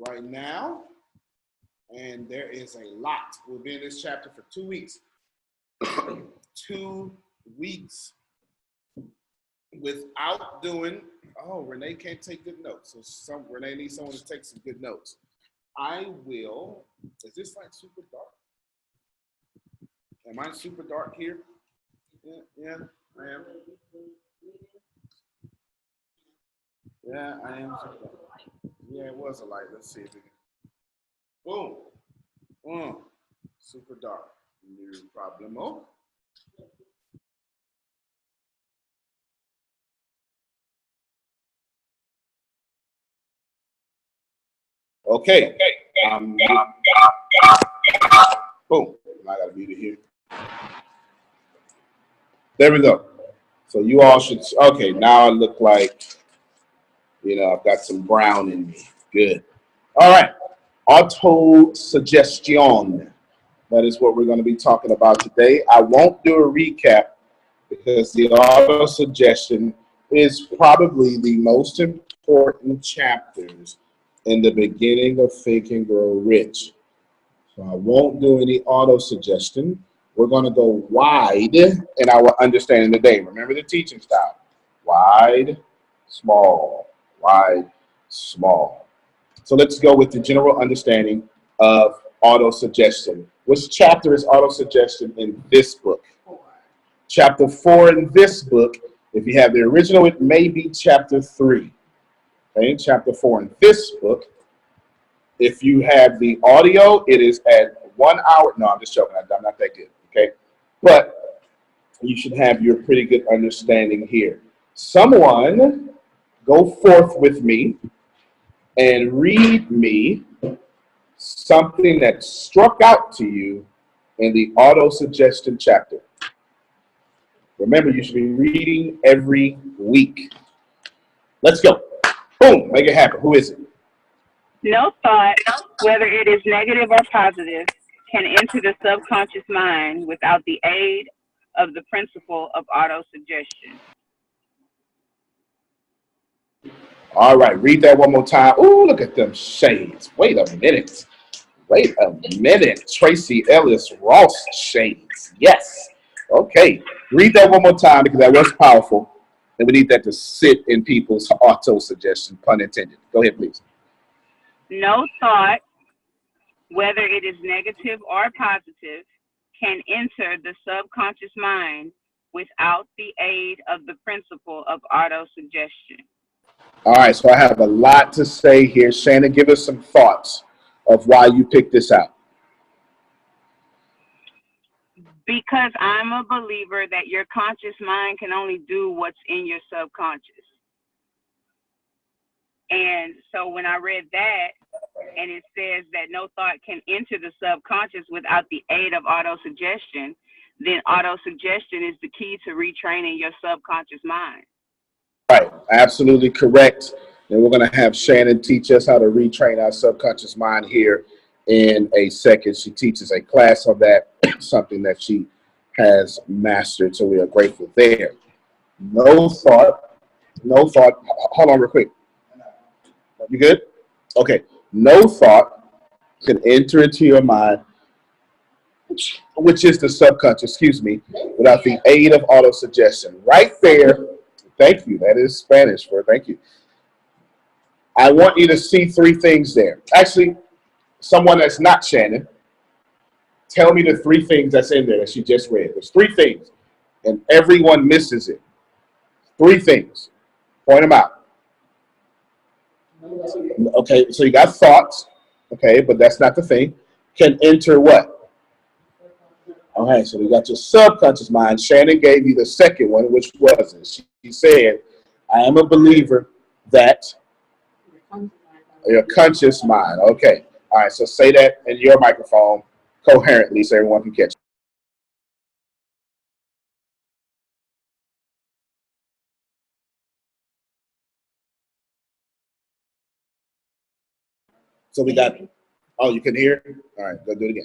right now, and there is a lot. We'll be in this chapter for 2 weeks. 2 weeks without doing. Oh, Renee can't take good notes. So Renee needs someone to take some good notes. I will. Is this like super dark? Am I super dark here? Yeah, I am. Yeah, I am. Yeah, it was a light. Let's see if we can. Boom. Super dark. No problemo. Okay. Boom. I got to mute it here. There we go. So you all should. Okay, now I look like, I've got some brown in me. Good. All right. Auto suggestion. That is what we're going to be talking about today. I won't do a recap because the auto suggestion is probably the most important chapters in the beginning of Think and Grow Rich. So I won't do any auto suggestion. We're going to go wide in our understanding today. Remember the teaching style. Wide, small, wide, small. So let's go with the general understanding of auto-suggestion. Which chapter is auto-suggestion in this book? Chapter 4 in this book. If you have the original, it may be chapter 3. Okay, chapter 4 in this book. If you have the audio, it is at 1 hour. No, I'm just joking. I'm not that good. Okay, but you should have your pretty good understanding here. Someone go forth with me and read me something that struck out to you in the auto-suggestion chapter. Remember, you should be reading every week. Let's go. Boom, make it happen. Who is it? No thought, whether it is negative or positive, can enter the subconscious mind without the aid of the principle of auto-suggestion. All right, read that one more time. Ooh, look at them shades. Wait a minute. Tracy Ellis Ross shades. Yes. Okay. Read that one more time because that was powerful. And we need that to sit in people's auto-suggestion, pun intended. Go ahead, please. No thought, whether it is negative or positive, can enter the subconscious mind without the aid of the principle of auto-suggestion. All right, so I have a lot to say here. Shannon, give us some thoughts of why you picked this out. Because I'm a believer that your conscious mind can only do what's in your subconscious. And so when I read that, and it says that no thought can enter the subconscious without the aid of auto-suggestion, then auto-suggestion is the key to retraining your subconscious mind. Right, absolutely correct. And we're going to have Shannon teach us how to retrain our subconscious mind here in a second. She teaches a class on that, something that she has mastered, so we are grateful there. No thought. Hold on real quick. You good? Okay. No thought can enter into your mind, which is the subconscious, without the aid of auto-suggestion. Right there. Thank you. That is Spanish for thank you. I want you to see 3 things there. Actually, someone that's not Shannon, tell me the 3 things that's in there that she just read. There's 3 things, and everyone misses it. 3 things. Point them out. Okay, so you got thoughts, okay, but that's not the thing. Can enter what? Okay, so we got your subconscious mind. Shannon gave you the second one, which was it? She said, I am a believer that your conscious mind. Okay, all right, so say that in your microphone coherently so everyone can catch it. So we got, oh, you can hear? All right, go do it again.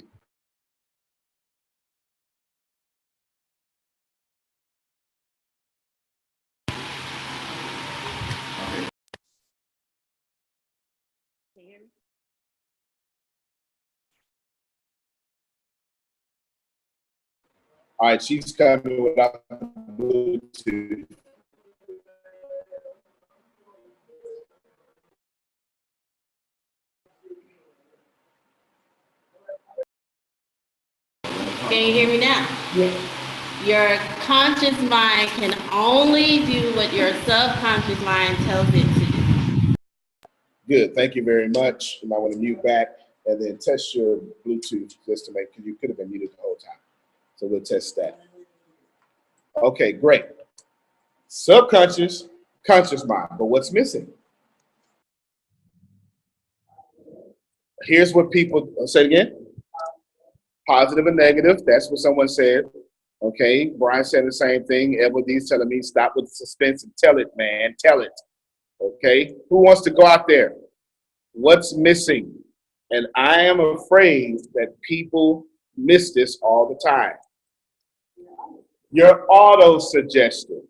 All right, she's coming without Bluetooth. Can you hear me now? Yeah. Your conscious mind can only do what your subconscious mind tells it to do. Good, thank you very much. You might want to mute back and then test your Bluetooth just to make, because you could have been muted the whole time. So we'll test that. Okay, great. Subconscious, conscious mind, but what's missing? Here's what people say again. Positive and negative, that's what someone said. Okay, Brian said the same thing. Edward D's telling me stop with the suspense and tell it, man, tell it. Okay, who wants to go out there? What's missing? And I am afraid that people miss this all the time. Your auto-suggestion.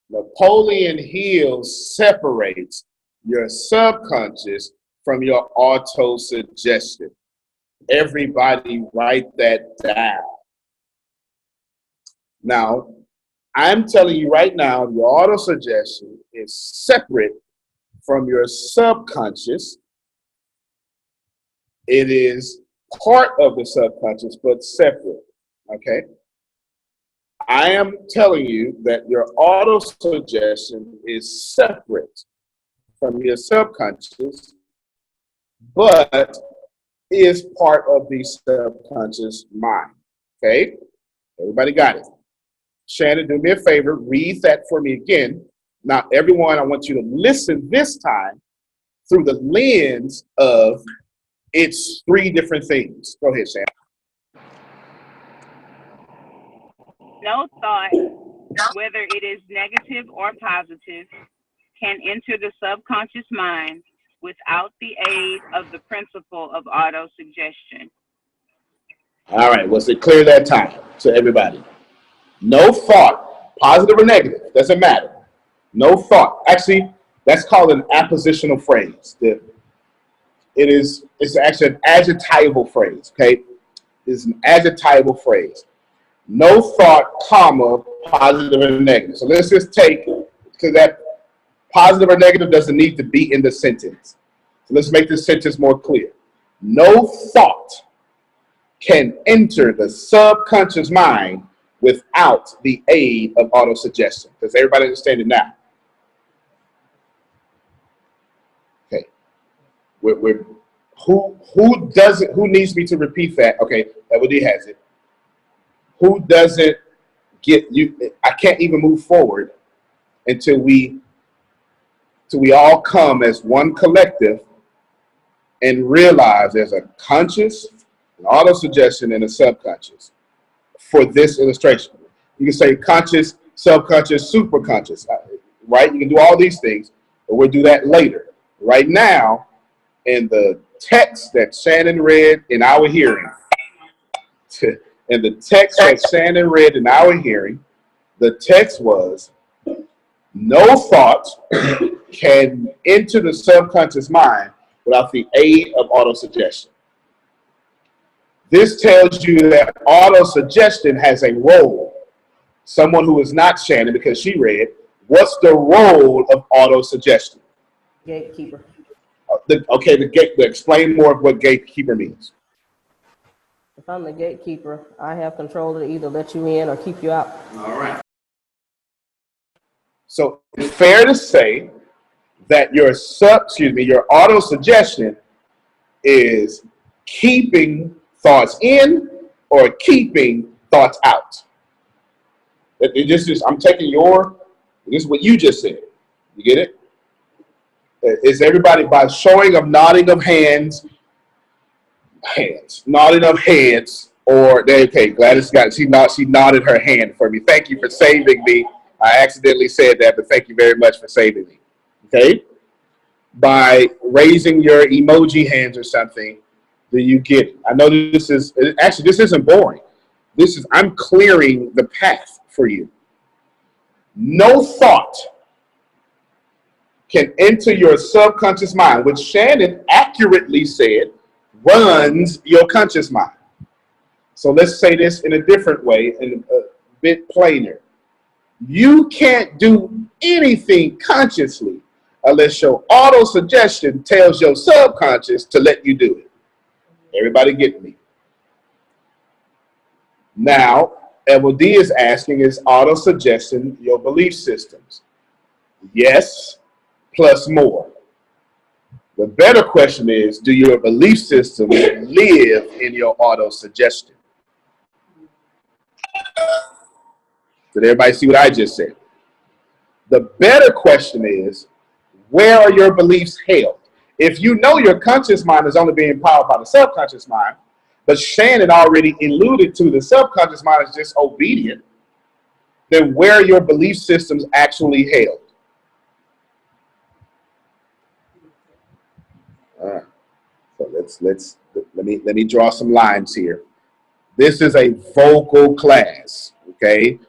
Napoleon Hill separates your subconscious from your auto-suggestion. Everybody write that down. Now, I'm telling you right now, your auto-suggestion is separate from your subconscious. It is part of the subconscious, but separate, okay? I am telling you that your auto-suggestion is separate from your subconscious, but is part of the subconscious mind, okay? Everybody got it? Shannon, do me a favor, read that for me again. Now, everyone, I want you to listen this time through the lens of it's three different things. Go ahead, Shannon. No thought, whether it is negative or positive, can enter the subconscious mind without the aid of the principle of auto-suggestion. All right, was it clear that time to everybody? No thought, positive or negative, doesn't matter. No thought. Actually, that's called an appositional phrase. It's actually an adjectival phrase, okay? It's an adjectival phrase. No thought, comma, positive or negative. So let's just take, because that positive or negative doesn't need to be in the sentence. So let's make this sentence more clear. No thought can enter the subconscious mind without the aid of autosuggestion. Does everybody understand it now? Okay. Who doesn't? Who needs me to repeat that? Okay, Everdy has it. Who doesn't get you? I can't even move forward until we all come as one collective and realize there's a conscious, an auto-suggestion, and a subconscious for this illustration. You can say conscious, subconscious, superconscious, right? You can do all these things, but we'll do that later. Right now, in the text that Shannon read in our hearing, the text was, no thought can enter the subconscious mind without the aid of autosuggestion. This tells you that autosuggestion has a role. Someone who is not Shannon, because she read, what's the role of autosuggestion? Gatekeeper. Explain more of what gatekeeper means. If I'm the gatekeeper, I have control to either let you in or keep you out. All right. So it's fair to say that your auto-suggestion is keeping thoughts in or keeping thoughts out. I'm taking this is what you just said. You get it? Is everybody, by showing of nodding of hands, or okay, Gladys she nodded her hand for me. Thank you for saving me. I accidentally said that, but thank you very much for saving me. Okay? By raising your emoji hands or something, do you get it? I know this isn't boring. I'm clearing the path for you. No thought can enter your subconscious mind, which Shannon accurately said runs your conscious mind. So let's say this in a different way, and bit plainer. You can't do anything consciously unless your auto-suggestion tells your subconscious to let you do it. Everybody get me? Now, and what D is asking is auto-suggestion your belief systems? Yes, plus more. The better question is, do your belief systems live in your auto-suggestion? Did everybody see what I just said? The better question is, where are your beliefs held? If you know your conscious mind is only being powered by the subconscious mind, but Shannon already alluded to the subconscious mind is just obedient, then where are your belief systems actually held? All right. So let me draw some lines here. This is a vocal class, okay?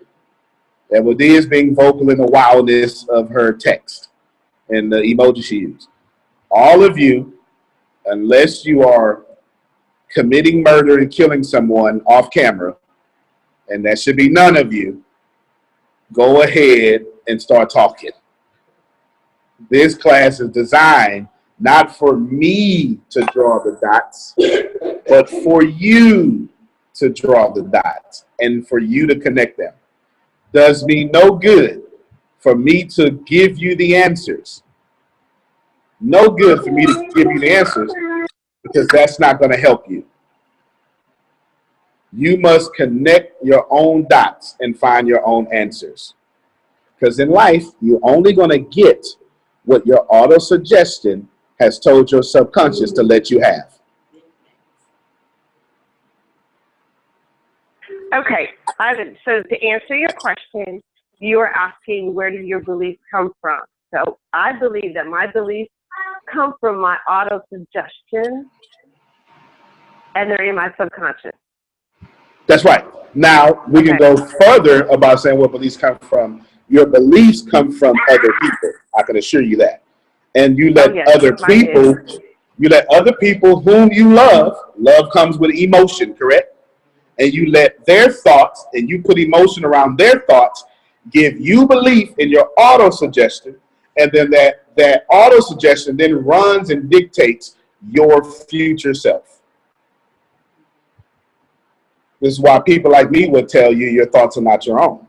And D is being vocal in the wildness of her text and the emoji she used. All of you, unless you are committing murder and killing someone off camera, and that should be none of you, go ahead and start talking. This class is designed not for me to draw the dots, but for you to draw the dots and for you to connect them. Does me no good for me to give you the answers. No good for me to give you the answers because that's not going to help you. You must connect your own dots and find your own answers. Because in life, you're only going to get what your auto-suggestion has told your subconscious to let you have. Okay, Ivan, so to answer your question, you are asking where do your beliefs come from? So I believe that my beliefs come from my auto-suggestion and they're in my subconscious. That's right. Now, we can go further about saying where beliefs come from. Your beliefs come from other people. I can assure you that. And you let other people whom you love comes with emotion, correct? And you let their thoughts, and you put emotion around their thoughts, give you belief in your auto-suggestion, and then that auto-suggestion then runs and dictates your future self. This is why people like me would tell you your thoughts are not your own.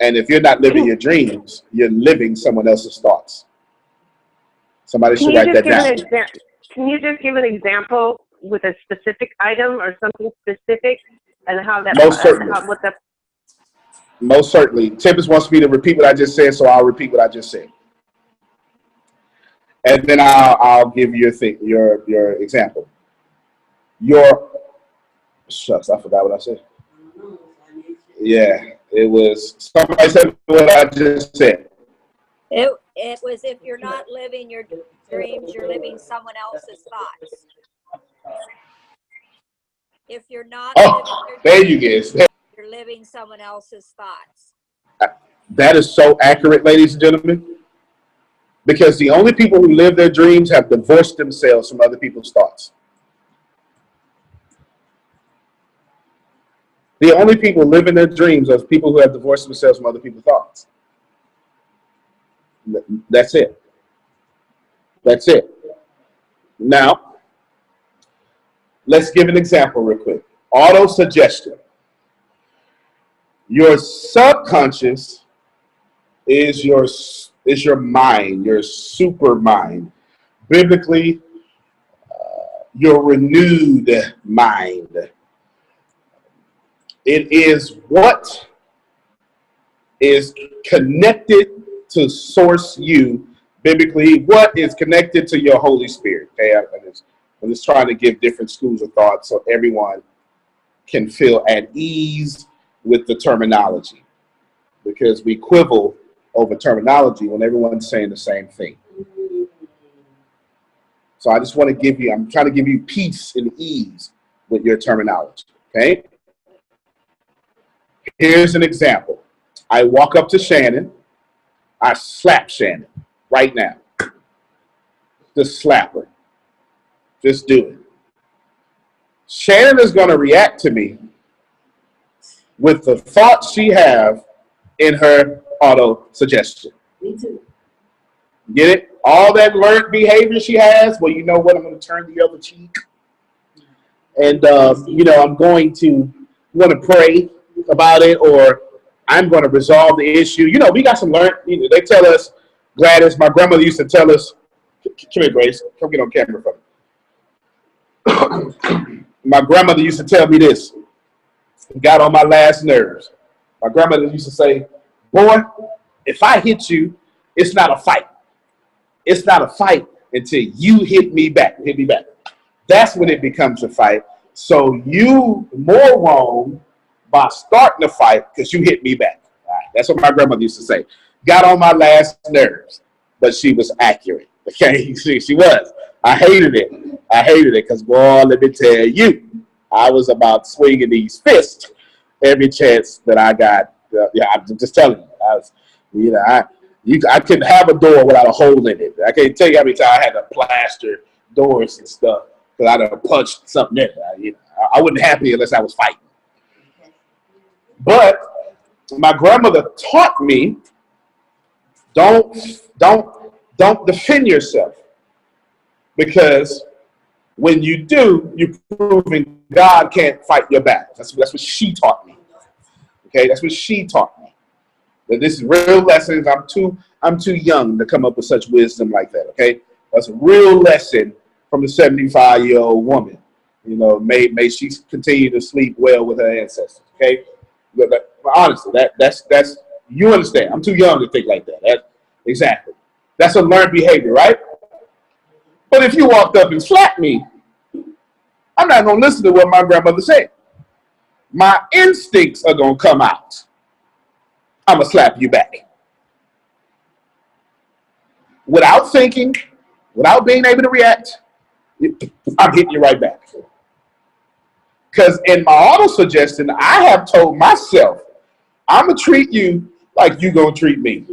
And if you're not living your dreams, you're living someone else's thoughts. Somebody should write that down. Can you just give an example with a specific item or something specific and how that... Most certainly. Most certainly. Tempest wants me to repeat what I just said, so I'll repeat what I just said. And then I'll give you your example. Shucks, I forgot what I said. Yeah, it was, somebody said what I just said. It was if you're not living your dreams, you're living someone else's thoughts. If you're not living your dreams, you're living someone else's thoughts. That is so accurate, ladies and gentlemen, because the only people who live their dreams have divorced themselves from other people's thoughts. The only people living their dreams are people who have divorced themselves from other people's thoughts. That's it. That's it. Now, let's give an example real quick. Auto-suggestion. Your subconscious is your mind, your super mind. Biblically, your renewed mind. It is what is connected to source you. Biblically, what is connected to your Holy Spirit. Okay, I'm just trying to give different schools of thought so everyone can feel at ease with the terminology, because we quibble over terminology when everyone's saying the same thing. So I just want to I'm trying to give you peace and ease with your terminology, okay? Here's an example. I walk up to Shannon. I slap Shannon right now. Just slap her. Just do it. Shannon is going to react to me with the thoughts she have in her auto suggestion. Me too. Get it? All that learned behavior she has. Well, you know what? I'm going to turn the other cheek, and I'm going to pray about it, or I'm going to resolve the issue. We got some learned. They tell us, Gladys. My grandmother used to tell us, "Come here, Grace. Come get on camera for me." My grandmother used to tell me this. It got on my last nerves. My grandmother used to say, "Boy, if I hit you, it's not a fight. It's not a fight until you hit me back. Hit me back. That's when it becomes a fight. So you more wrong by starting a fight because you hit me back." All right, that's what my grandmother used to say. Got on my last nerves, but she was accurate. Okay, she was. I hated it because, boy, let me tell you, I was about swinging these fists every chance that I got. I'm just telling you, I couldn't have a door without a hole in it. I can't tell you how many times I had to plaster doors and stuff because I'd have punched something in. I wasn't happy unless I was fighting. But my grandmother taught me, don't defend yourself, because when you do, you're proving God can't fight your battles. That's what she taught me. Okay, that's what she taught me. That this is real lessons. I'm too young to come up with such wisdom like that. Okay, that's a real lesson from the 75-year-old woman. May she continue to sleep well with her ancestors. Okay, but honestly, that's you understand. I'm too young to think like that. Exactly. That's a learned behavior, right? But if you walked up and slapped me, I'm not going to listen to what my grandmother said. My instincts are going to come out. I'm going to slap you back. Without thinking, without being able to react, I'm hitting you right back. Because in my auto-suggestion, I have told myself, I'm going to treat you like you're going to treat me.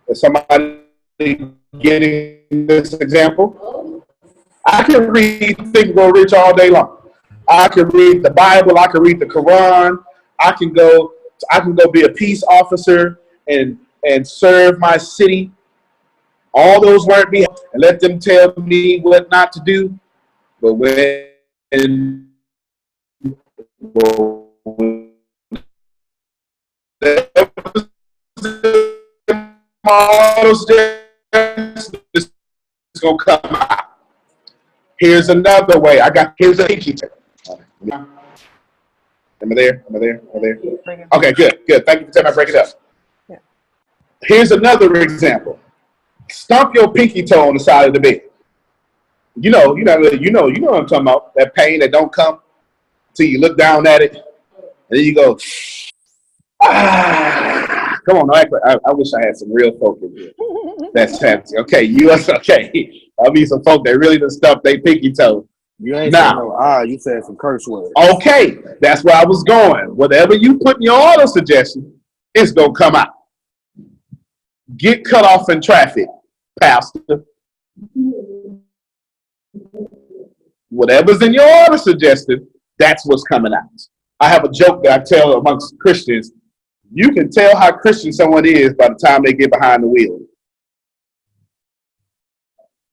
Is somebody getting this example? I can read Think and Grow Rich all day long. I can read the Bible. I can read the Quran. I can go be a peace officer and serve my city. All those weren't me, and let them tell me what not to do. But when it's gonna come out. Here's another way. Here's a pinky tip. Am I there? Okay, good. Thank you for telling me I break it up. Yeah. Here's another example. Stomp your pinky toe on the side of the bed. You know what I'm talking about. That pain that don't come till you look down at it, and then you go, ah. Come on, I wish I had some real folk in here. That's happening. Okay, okay. I mean some folk that really done stuff they pinky toe. You ain't saying no you said some curse words. Okay, that's where I was going. Whatever you put in your auto suggestion, it's gonna come out. Get cut off in traffic, pastor. Whatever's in your auto suggestion, that's what's coming out. I have a joke that I tell amongst Christians. You can tell how Christian someone is by the time they get behind the wheel.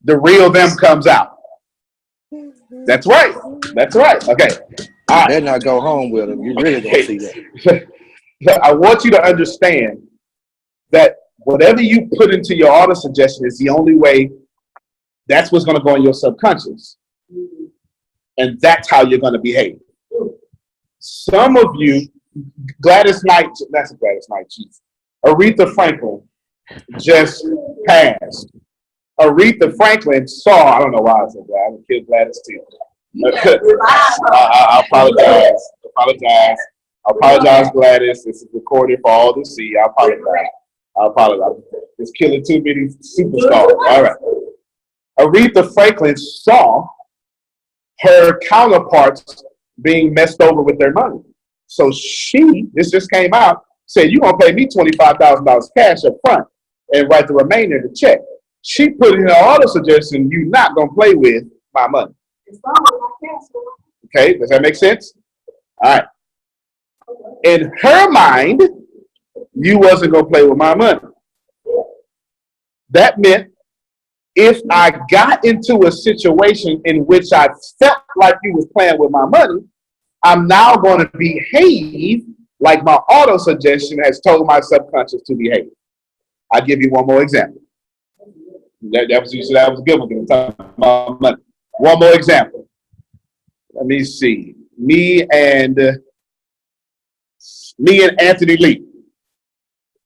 The real them comes out. That's right. Okay. All right. Better not go home with them. You really gonna see that. I want you to understand that whatever you put into your auto suggestion is the only way. That's what's going to go in your subconscious, and that's how you're going to behave. Some of you, Gladys Knight, that's a Gladys Knight, jeez. Aretha Franklin just passed. Aretha Franklin saw, I don't know why I said that, I would kill Gladys too. I apologize, Gladys. This is recorded for all to see. I apologize. It's killing too many superstars. All right. Aretha Franklin saw her counterparts being messed over with their money. So this just came out, said, you're going to pay me $25,000 cash up front and write the remainder of the check. She put in her auto suggestion, you're not going to play with my money. Okay, does that make sense? All right. In her mind, you wasn't gonna play with my money. That meant if I got into a situation in which I felt like you was playing with my money, I'm now going to behave like my auto suggestion has told my subconscious to behave. I'll give you one more example. That was a good one. Talking about money. One more example. Let me see. Me and Anthony Lee.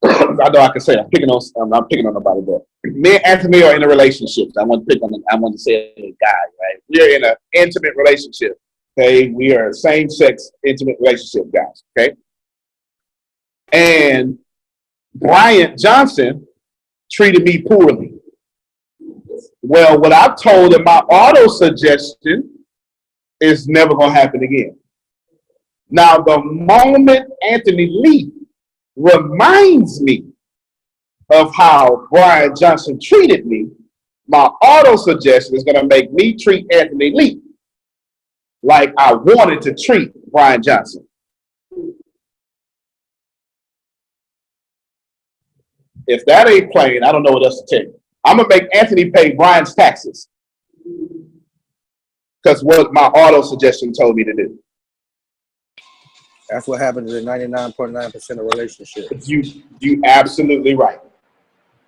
I know I can say I'm picking on nobody, but me and Anthony are in a relationship. I want to say a guy, right? We're in an intimate relationship. Okay, we are same-sex intimate relationship guys. Okay, and Bryant Johnson treated me poorly. Well, what I've told in my auto suggestion is never going to happen again. Now, the moment Anthony Lee reminds me of how Brian Johnson treated me, my auto suggestion is going to make me treat Anthony Lee like I wanted to treat Brian Johnson. If that ain't plain, I don't know what else to tell you. I'm going to make Anthony pay Brian's taxes because what my auto suggestion told me to do. That's what happens in 99.9% of relationships. You absolutely right.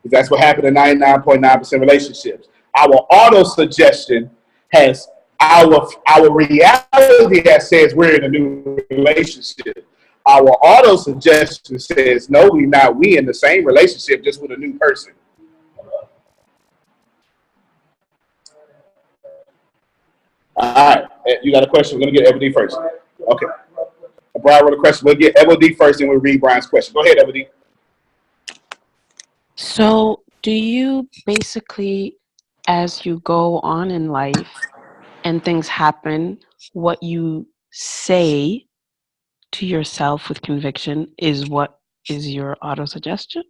That's what happened in 99.9% relationships. Our auto suggestion has our reality that says we're in a new relationship. Our auto suggestion says no, we're not. We in the same relationship, just with a new person. All right, you got a question? We're gonna get Evo D first. Okay. Brian wrote a question. We'll get Evo D first, and we'll read Brian's question. Go ahead, Evo D. So, do you basically, as you go on in life and things happen, what you say to yourself with conviction is what is your auto-suggestion?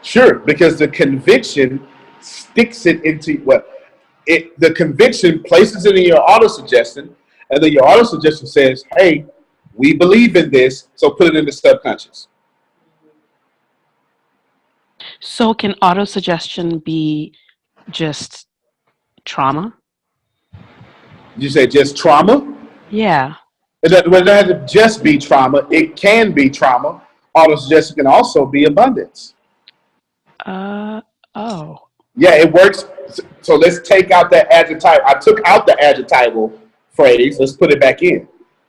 Sure, because the conviction sticks it into the conviction places it in your auto suggestion, and then your auto suggestion says, hey, we believe in this, so put it in the subconscious. So can auto-suggestion be just trauma? Did you say just trauma? Yeah. It doesn't have to just be trauma. It can be trauma. Auto suggestion can also be abundance. Oh. Yeah, it works. So let's take out that adjective. I took out the adjectival phrase. Let's put it back in.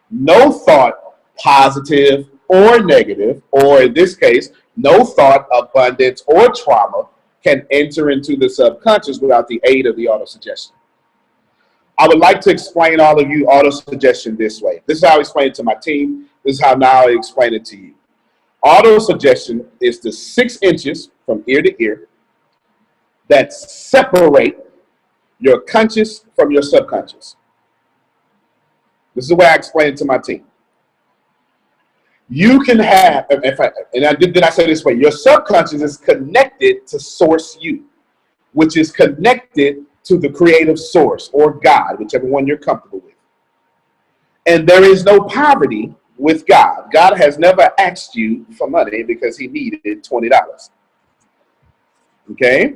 No thought, positive or negative, or in this case, no thought, abundance, or trauma can enter into the subconscious without the aid of the auto-suggestion. I would like to explain all of you auto-suggestion this way. This is how I explain it to my team. This is how now I explain it to you. Auto-suggestion is the 6 inches from ear to ear that separate your conscious from your subconscious. This is the way I explain it to my team. You can have, did I say this way? Your subconscious is connected to source you, which is connected to the creative source or God, whichever one you're comfortable with. And there is no poverty with God. God has never asked you for money because he needed $20. Okay?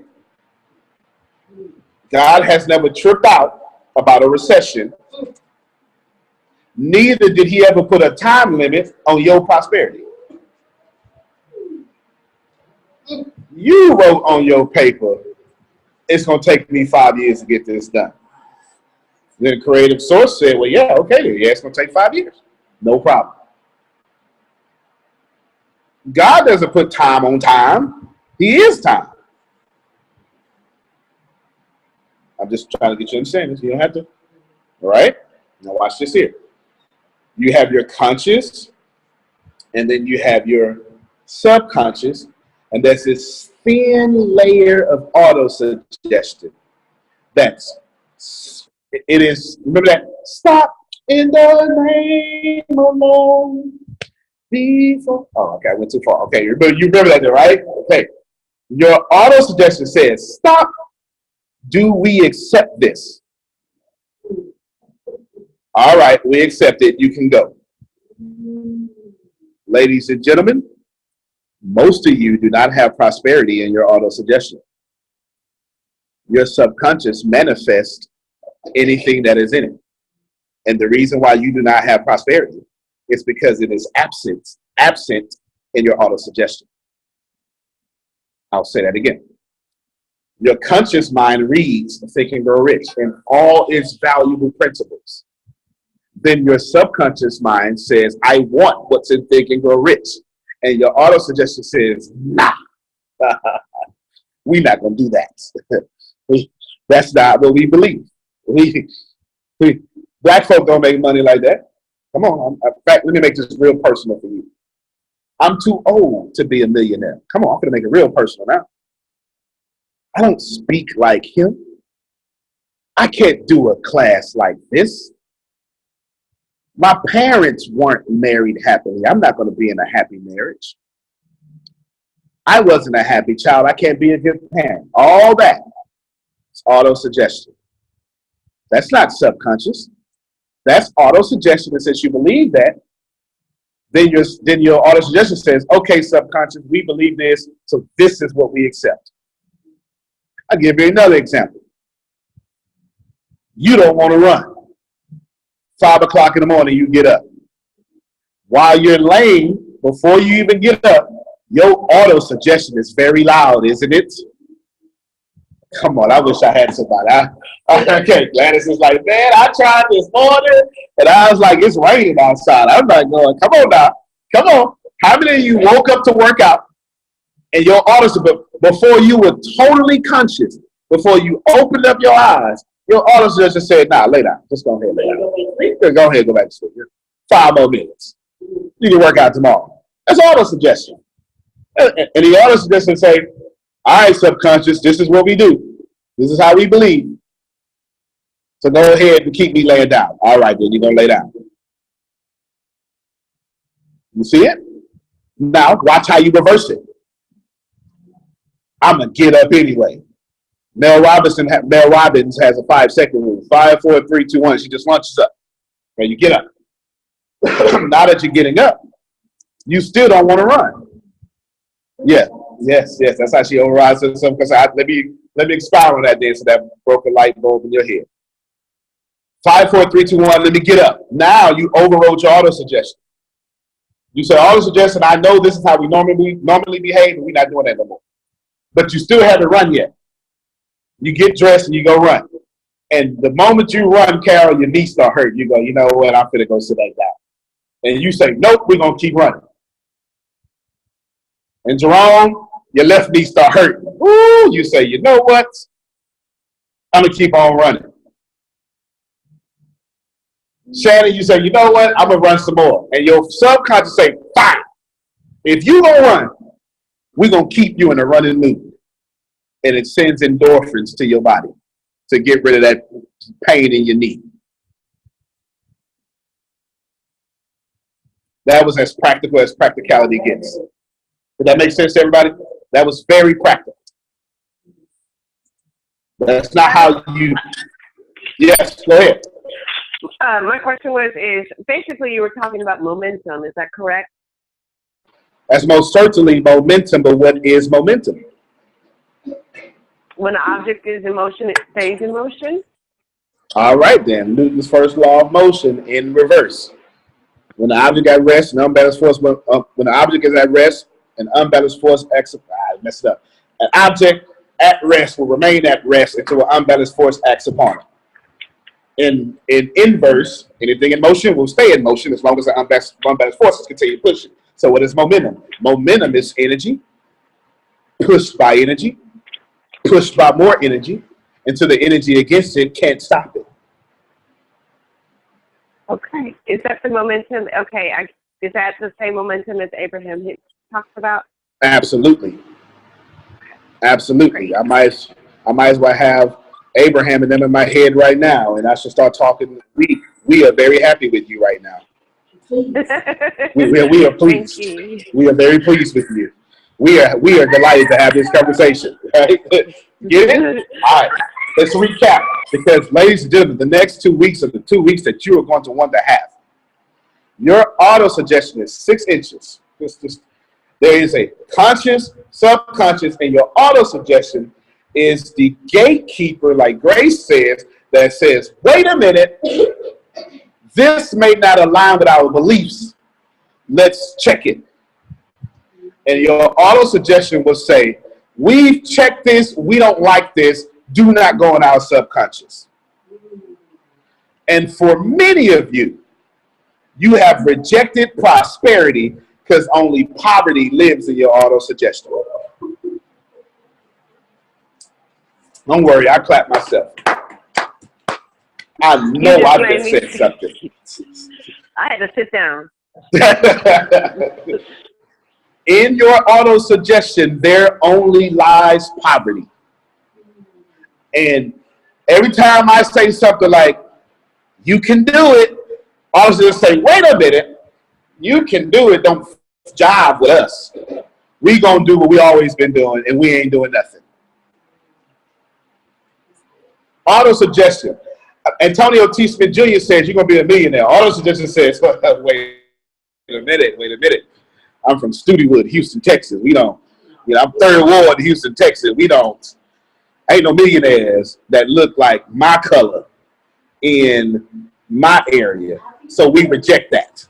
God has never tripped out about a recession. Neither did he ever put a time limit on your prosperity. You wrote on your paper, it's going to take me 5 years to get this done. Then creative source said, well, yeah, okay, yeah, it's going to take 5 years. No problem. God doesn't put time on time. He is time. I'm just trying to get you to understand this. You don't have to. All right? Now watch this here. You have your conscious, and then you have your subconscious, and there's this thin layer of auto-suggestion. It is, remember that? Stop in the name alone. Oh, okay, I went too far. Okay, you remember that, right? Okay. Your auto-suggestion says, stop. Do we accept this? All right, we accept it. You can go. Ladies and gentlemen, most of you do not have prosperity in your auto-suggestion. Your subconscious manifests anything that is in it. And the reason why you do not have prosperity is because it is absent in your auto-suggestion. I'll say that again. Your conscious mind reads Think and Grow Rich and all its valuable principles. Then your subconscious mind says, I want what's in Think and Grow Rich. And your auto-suggestion says, nah, we're not going to do that. That's not what we believe. Black folk don't make money like that. Come on. In fact, let me make this real personal for you. I'm too old to be a millionaire. Come on, I'm going to make it real personal now. I don't speak like him. I can't do a class like this. My parents weren't married happily. I'm not going to be in a happy marriage. I wasn't a happy child. I can't be a good parent. All that is auto-suggestion. That's not subconscious. That's auto-suggestion. And since you believe that, then your auto-suggestion says, okay, subconscious, we believe this, so this is what we accept. I'll give you another example. You don't want to run. 5 o'clock in the morning, you get up. While you're laying, before you even get up, your auto-suggestion is very loud, isn't it? Come on, I wish I had somebody. Okay, Gladys is like, man, I tried this morning, and I was like, it's raining outside. I'm not going, come on now. Come on. How many of you woke up to work out, and your auto-suggestion, before you were totally conscious, before you opened up your eyes, your auto-suggestion said, nah, lay down. Just go ahead, lay down. Go ahead, go back to sleep. 5 more minutes. You can work out tomorrow. That's auto-suggestion. And the auto-suggestion say, all right, subconscious, this is what we do. This is how we believe. So go ahead and keep me laying down. All right, then you're going to lay down. You see it? Now, watch how you reverse it. I'm going to get up anyway. Mel Robbins has a 5-second rule. 5, 4, 3, 2, 1. She just launches up. And you get up. Now that you're getting up, you still don't want to run. Yeah. Yes. That's how she overrides herself. Let me expound on that then, so that broke a light bulb in your head. 5, 4, 3, 2, 1. Let me get up. Now you overrode your auto-suggestion. You say auto-suggestion. I know this is how we normally behave, and we're not doing that no more. But you still haven't run yet. You get dressed and you go run. And the moment you run, Carol, your knees start hurting. You go, you know what? I'm finna go sit back down. And you say, nope, we're gonna keep running. And Jerome, your left knee start hurting. Woo! You say, you know what? I'm gonna keep on running. Shannon, you say, you know what? I'm gonna run some more. And your subconscious say, fine. If you gonna run, we're gonna keep you in a running mood. And it sends endorphins to your body to get rid of that pain in your knee. That was as practical as practicality gets. Did that make sense to everybody? That was very practical. That's not how you... Yes, go ahead. My question is basically you were talking about momentum. Is that correct? That's most certainly momentum, but what is momentum? When an object is in motion, it stays in motion? All right, then. Newton's first law of motion in reverse. When the object at rest, an unbalanced force, when the object is at rest, an unbalanced force acts. I messed it up. An object at rest will remain at rest until an unbalanced force acts upon it. In inverse, anything in motion will stay in motion as long as the unbalanced forces continue pushing. So what is momentum? Momentum is energy pushed by energy, pushed by more energy, until the energy against it can't stop it. Okay. Is that the momentum? Okay. Is that the same momentum as Abraham talks about? Absolutely. Absolutely. I might as well have Abraham and them in my head right now, and I should start talking. We are very happy with you right now. we are pleased. We are very pleased with you. We are delighted to have this conversation. Right? Get it? All right. let's recap, because ladies and gentlemen, the next 2 weeks are the 2 weeks that you are going to want to have. Your auto suggestion is 6 inches. There is a conscious, subconscious, and your auto suggestion is the gatekeeper, like Grace says, that says, wait a minute, this may not align with our beliefs. Let's check it. And your auto suggestion will say, we've checked this, we don't like this, do not go in our subconscious. And for many of you, you have rejected prosperity because only poverty lives in your auto suggestion. Don't worry, I clap myself. I know I just said something. I had to sit down. In your auto suggestion, there only lies poverty. And every time I say something like, you can do it, I was just say, wait a minute, you can do it, don't jive with us. We gonna do what we always been doing, and we ain't doing nothing. Auto suggestion. Antonio T. Smith Jr. says you're gonna be a millionaire. Auto suggestion says, wait a minute. I'm from Studewood, Houston, Texas. We don't, I'm 3rd Ward, Houston, Texas. Ain't no millionaires that look like my color in my area. So we reject that.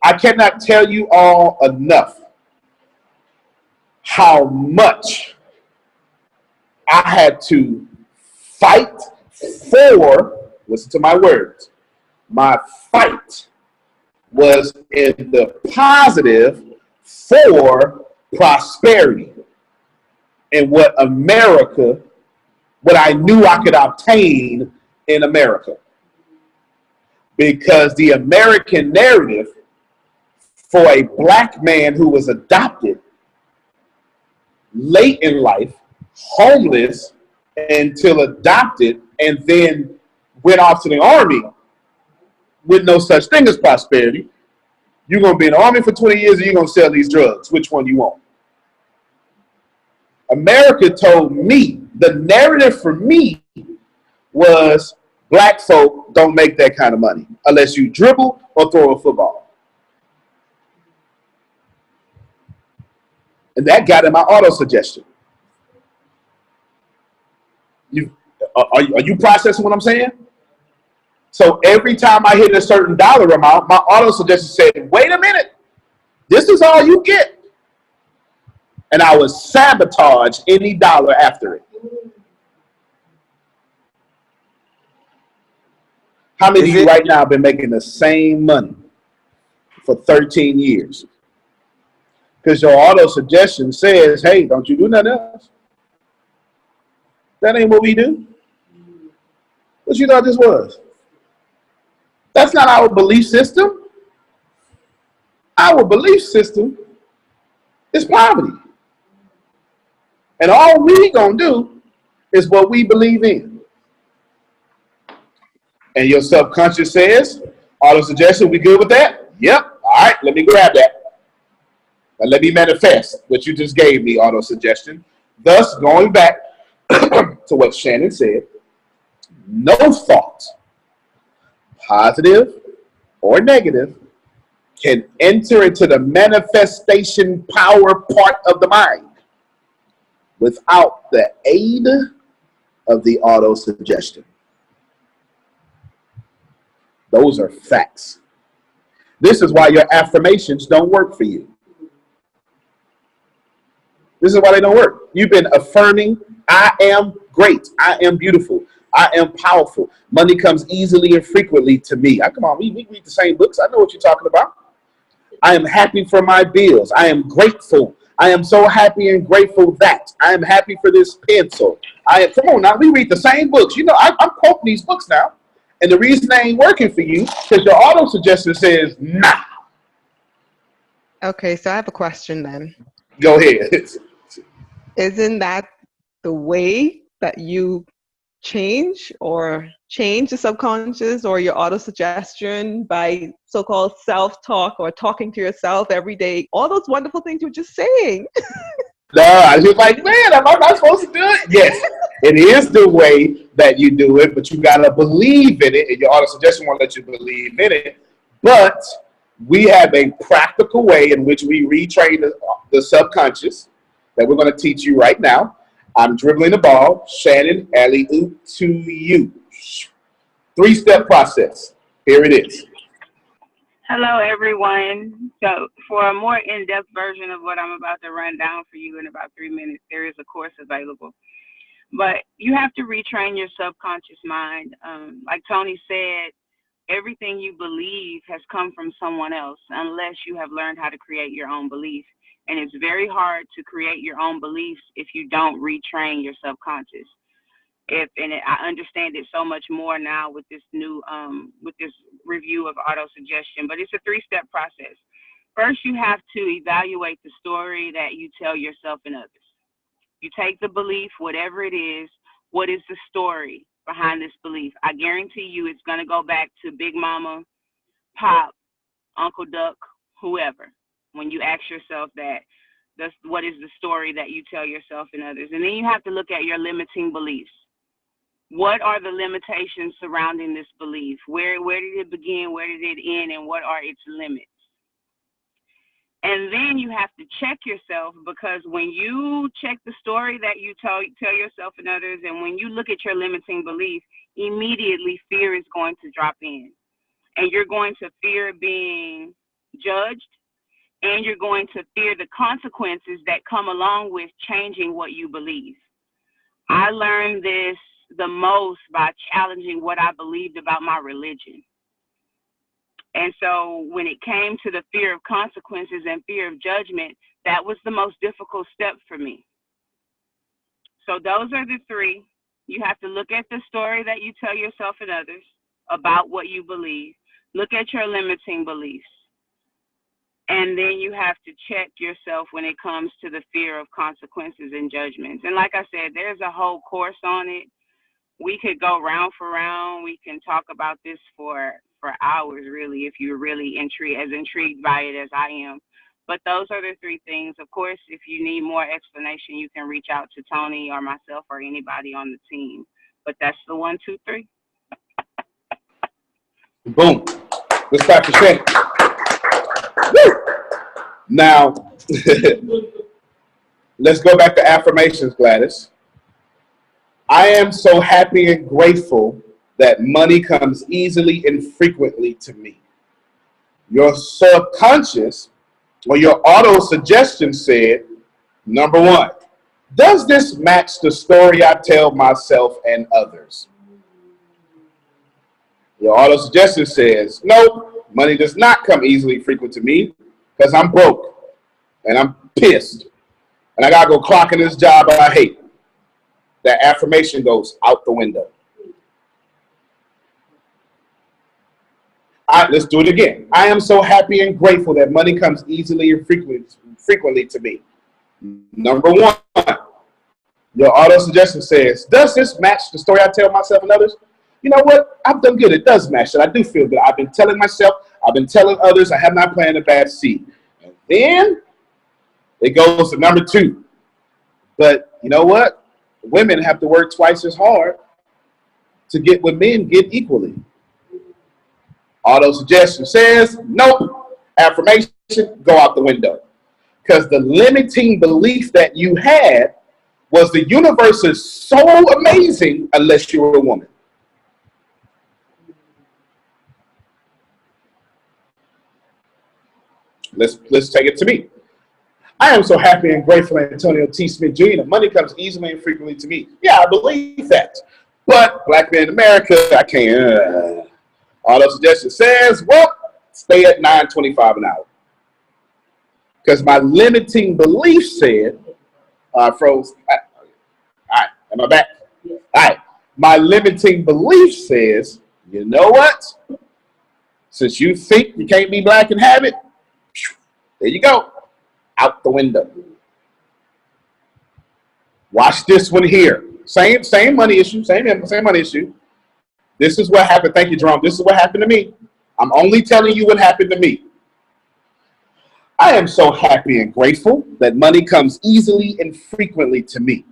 I cannot tell you all enough how much I had to fight for, listen to my words, my fight was in the positive for prosperity and what I knew I could obtain in America. Because the American narrative for a black man who was adopted late in life, homeless until adopted, and then went off to the army with no such thing as prosperity. You're going to be in the army for 20 years and you're going to sell these drugs. Which one you want? America told me, the narrative for me was black folk don't make that kind of money unless you dribble or throw a football. And that got in my auto suggestion. Are you processing what I'm saying? So every time I hit a certain dollar amount, my auto suggestion said, wait a minute, this is all you get. And I would sabotage any dollar after it. How many of you right now have been making the same money for 13 years? Because your auto suggestion says, hey, don't you do nothing else? That ain't what we do. What you thought this was? That's not our belief system. Our belief system is poverty. And all we gonna do is what we believe in. And your subconscious says, auto suggestion, we good with that? Yep. All right, let me grab that. And let me manifest what you just gave me, auto suggestion. Thus, going back to what Shannon said, no thought, positive or negative, can enter into the manifestation power part of the mind without the aid of the auto suggestion. Those are facts. This is why your affirmations don't work for you. This is why they don't work. You've been affirming, I am great, I am beautiful, I am powerful. Money comes easily and frequently to me. Come on, we read the same books. I know what you're talking about. I am happy for my bills. I am grateful. I am so happy and grateful that I am happy for this pencil. Come on now, we read the same books. I'm quoting these books now. And the reason they ain't working for you because your auto suggestion says, nah. Okay, so I have a question then. Go ahead. Isn't that the way that you change the subconscious or your auto suggestion by so-called self-talk or talking to yourself every day? All those wonderful things you were just saying. No, he was like, man, am I not supposed to do it? Yes, it is the way that you do it, but you gotta believe in it, and your auto suggestion won't let you believe in it. But we have a practical way in which we retrain the subconscious that we're going to teach you right now. I'm dribbling the ball. Shannon, alley-oop to you. 3-step process. Here it is. Hello, everyone. So for a more in-depth version of what I'm about to run down for you in about 3 minutes, there is a course available. But you have to retrain your subconscious mind. Like Tony said, everything you believe has come from someone else unless you have learned how to create your own belief. And it's very hard to create your own beliefs if you don't retrain your subconscious. I understand it so much more now with this new with this review of auto suggestion, but it's a 3-step process. First, you have to evaluate the story that you tell yourself and others. You take the belief, whatever it is, what is the story behind this belief? I guarantee you it's going to go back to Big Mama, Pop, Uncle Duck, whoever. When you ask yourself that, what is the story that you tell yourself and others? And then you have to look at your limiting beliefs. What are the limitations surrounding this belief? Where did it begin? Where did it end? And what are its limits? And then you have to check yourself, because when you check the story that you tell yourself and others, and when you look at your limiting belief, immediately fear is going to drop in. And you're going to fear being judged, and you're going to fear the consequences that come along with changing what you believe. I learned this the most by challenging what I believed about my religion. And so when it came to the fear of consequences and fear of judgment, that was the most difficult step for me. So those are the 3. You have to look at the story that you tell yourself and others about what you believe. Look at your limiting beliefs. And then you have to check yourself when it comes to the fear of consequences and judgments. And like I said, there's a whole course on it. We could go round for round. We can talk about this for hours, really, if you're really intrigued by it as I am. But those are the 3 things. Of course, if you need more explanation, you can reach out to Tony or myself or anybody on the team. But that's the 1, 2, 3. Boom. Let's clap for Shannon. Woo! Now, let's go back to affirmations, Gladys. I am so happy and grateful that money comes easily and frequently to me. Your subconscious or your auto suggestion said, number 1, does this match the story I tell myself and others? Your auto suggestion says, nope, money does not come easily and frequent to me because I'm broke and I'm pissed and I gotta go clock in this job I hate. That affirmation goes out the window. Let's do it again. I am so happy and grateful that money comes easily and frequently to me. Number 1, your auto suggestion says, does this match the story I tell myself and others? You know what? I've done good. It does match it. I do feel good. I've been telling myself, I've been telling others, I have not planted a bad seed. And then it goes to number 2. But you know what? Women have to work twice as hard to get what men get equally. Auto suggestion says, nope, affirmation, go out the window. Because the limiting belief that you had was the universe is so amazing unless you're a woman. Let's take it to me. I am so happy and grateful, Antonio T. Smith Jr., that money comes easily and frequently to me. Yeah, I believe that. But black men in America, I can't. Auto suggestion says, well, stay at $9.25 an hour. Because my limiting belief said, froze. All right, am I back? All right. My limiting belief says, you know what? Since you think you can't be black and have it, there you go. Out the window. Watch this one here. Same money issue. Same money issue. This is what happened. Thank you, Jerome. This is what happened to me. I'm only telling you what happened to me. I am so happy and grateful that money comes easily and frequently to me.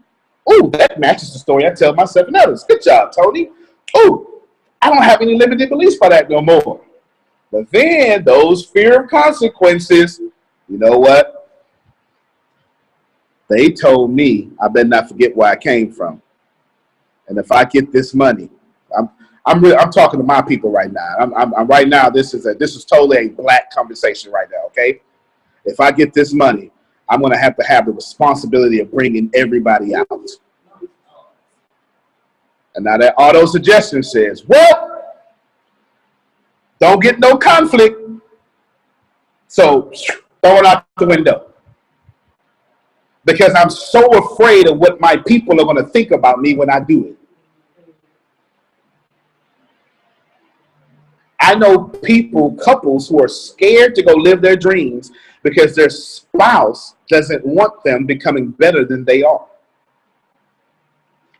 Ooh, that matches the story I tell myself and others. Good job, Tony. Ooh, I don't have any limited beliefs by that no more. But then those fear of consequences, you know what? They told me I better not forget where I came from. And if I get this money, I'm talking to my people right now. I'm right now. This is totally a black conversation right now. Okay, if I get this money, I'm going to have the responsibility of bringing everybody out. And now that auto suggestion says, well, don't get no conflict. So throw it out the window. Because I'm so afraid of what my people are going to think about me when I do it. I know couples who are scared to go live their dreams because their spouse doesn't want them becoming better than they are.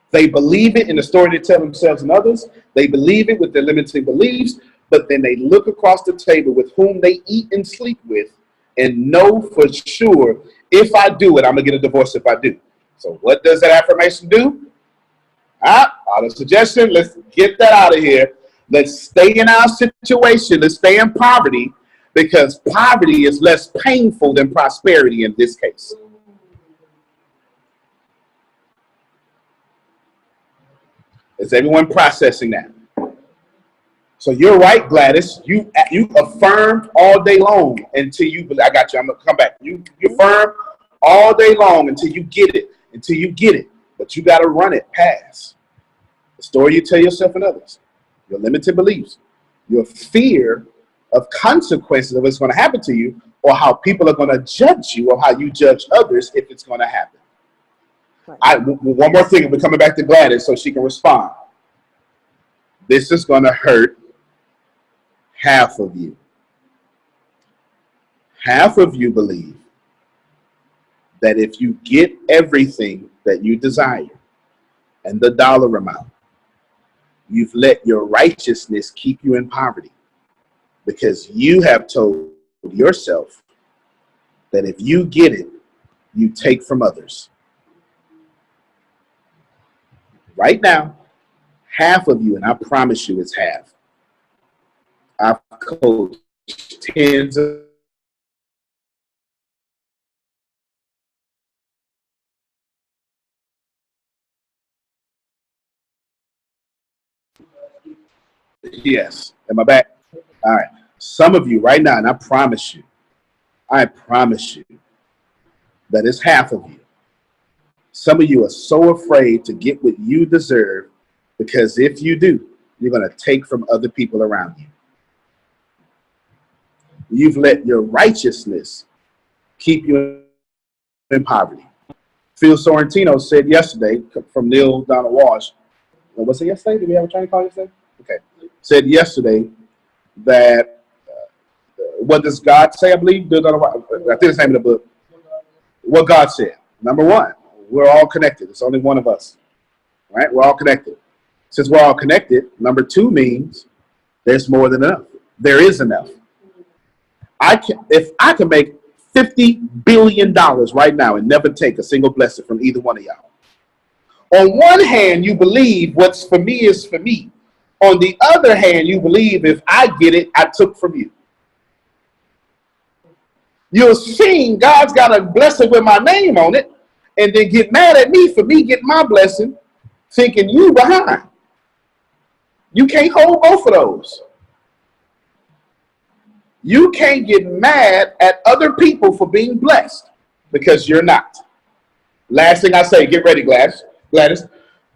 They believe it in the story they tell themselves and others. They believe it with their limiting beliefs, but then they look across the table with whom they eat and sleep with and know for sure, if I do it, I'm going to get a divorce if I do. So what does that affirmation do? Auto suggestion, let's get that out of here. Let's stay in our situation. Let's stay in poverty because poverty is less painful than prosperity in this case. Is everyone processing that? So you're right, Gladys. You affirmed all day long until you. I got you. I'm gonna come back. You affirm all day long until you get it. Until you get it, but you got to run it past the story you tell yourself and others. Your limited beliefs, your fear of consequences of what's going to happen to you, or how people are going to judge you, or how you judge others if it's going to happen. One more thing, we're coming back to Gladys so she can respond. This is going to hurt half of you. Half of you believe that if you get everything that you desire and the dollar amount, you've let your righteousness keep you in poverty because you have told yourself that if you get it, you take from others. Right now, half of you, and I promise you it's half. I've coached tens of Yes. Am I back? All right. Some of you right now, and I promise you that it's half of you. Some of you are so afraid to get what you deserve because if you do, you're going to take from other people around you. You've let your righteousness keep you in poverty. Phil Sorrentino said yesterday from Neil Donald Walsh, was it yesterday? Did we have a training call yesterday? Okay. Said yesterday that what does God say? I believe I think it's the name of the book. What God said. Number one, we're all connected. It's only one of us, right? We're all connected. Since we're all connected, number two means there's more than enough. There is enough. If I can make $50 billion right now and never take a single blessing from either one of y'all. On one hand, you believe what's for me is for me. On the other hand, you believe if I get it, I took from you. You're seeing God's got a blessing with my name on it and then get mad at me for me getting my blessing, thinking you behind. You can't hold both of those. You can't get mad at other people for being blessed because you're not. Last thing I say, get ready, Gladys.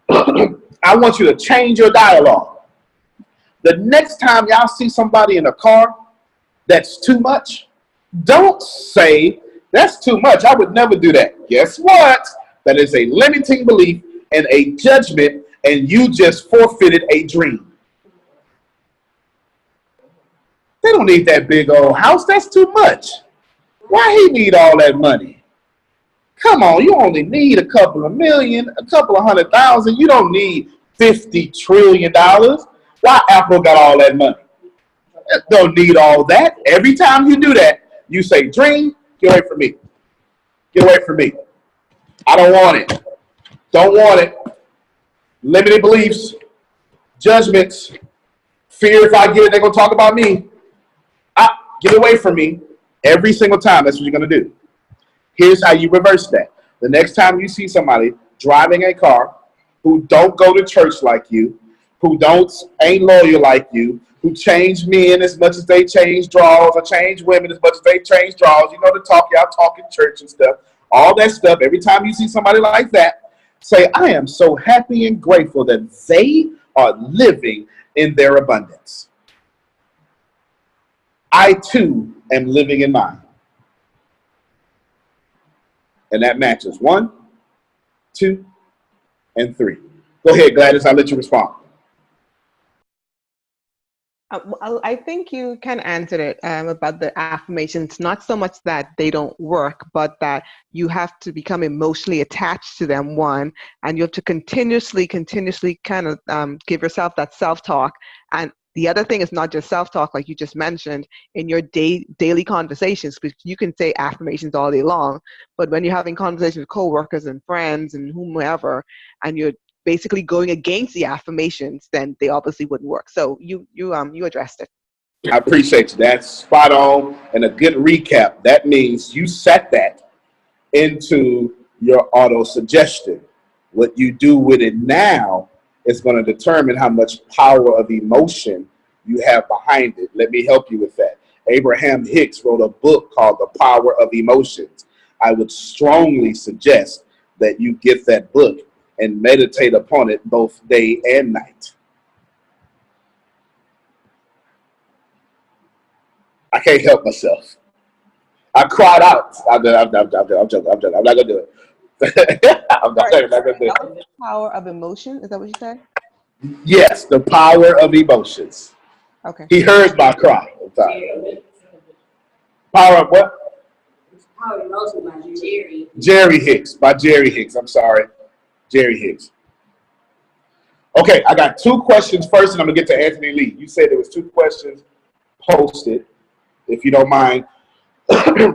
I want you to change your dialogue. The next time y'all see somebody in a car that's too much, don't say, that's too much. I would never do that. Guess what? That is a limiting belief and a judgment, and you just forfeited a dream. They don't need that big old house. That's too much. Why he need all that money? Come on, you only need a couple of million, a couple of 100,000. You don't need $50 trillion. Why Apple got all that money? Don't need all that. Every time you do that, You say dream, get away from me. Get away from me. I don't want it. Don't want it. Limited beliefs, judgments, fear if I get it, they're going to talk about me. Get away from me. Every single time, that's what you're going to do. Here's how you reverse that. The next time you see somebody driving a car who don't go to church like you, who ain't loyal like you, who change men as much as they change draws, or change women as much as they change draws, you know the talk, y'all talk in church and stuff, all that stuff. Every time you see somebody like that, say, I am so happy and grateful that they are living in their abundance. I too am living in mine. And that matches 1, 2, and 3. Go ahead, Gladys. I'll let you respond. I think you can answer it about the affirmations. Not so much that they don't work, but that you have to become emotionally attached to them, one, and you have to continuously kind of give yourself that self-talk. And the other thing is not just self-talk, like you just mentioned, in your daily conversations, because you can say affirmations all day long, but when you're having conversations with coworkers and friends and whomever, and you're basically going against the affirmations, then they obviously wouldn't work. So you addressed it. I appreciate you. That's spot on and a good recap. That means you set that into your auto suggestion. What you do with it now is going to determine how much power of emotion you have behind it. Let me help you with that. Abraham Hicks wrote a book called The Power of Emotions. I would strongly suggest that you get that book and meditate upon it both day and night. I can't help myself. I cried out. I'm joking. I'm not gonna do it. I'm not gonna do it. The power of emotion. Is that what you said? Yes, the power of emotions. Okay. He heard my cry. Power of what? Power of emotion by Jerry. Jerry Hicks. By Jerry Hicks. I'm sorry. Jerry Hicks. Okay, I got 2 questions first, and I'm gonna get to Anthony Lee. You said there was 2 questions posted. If you don't mind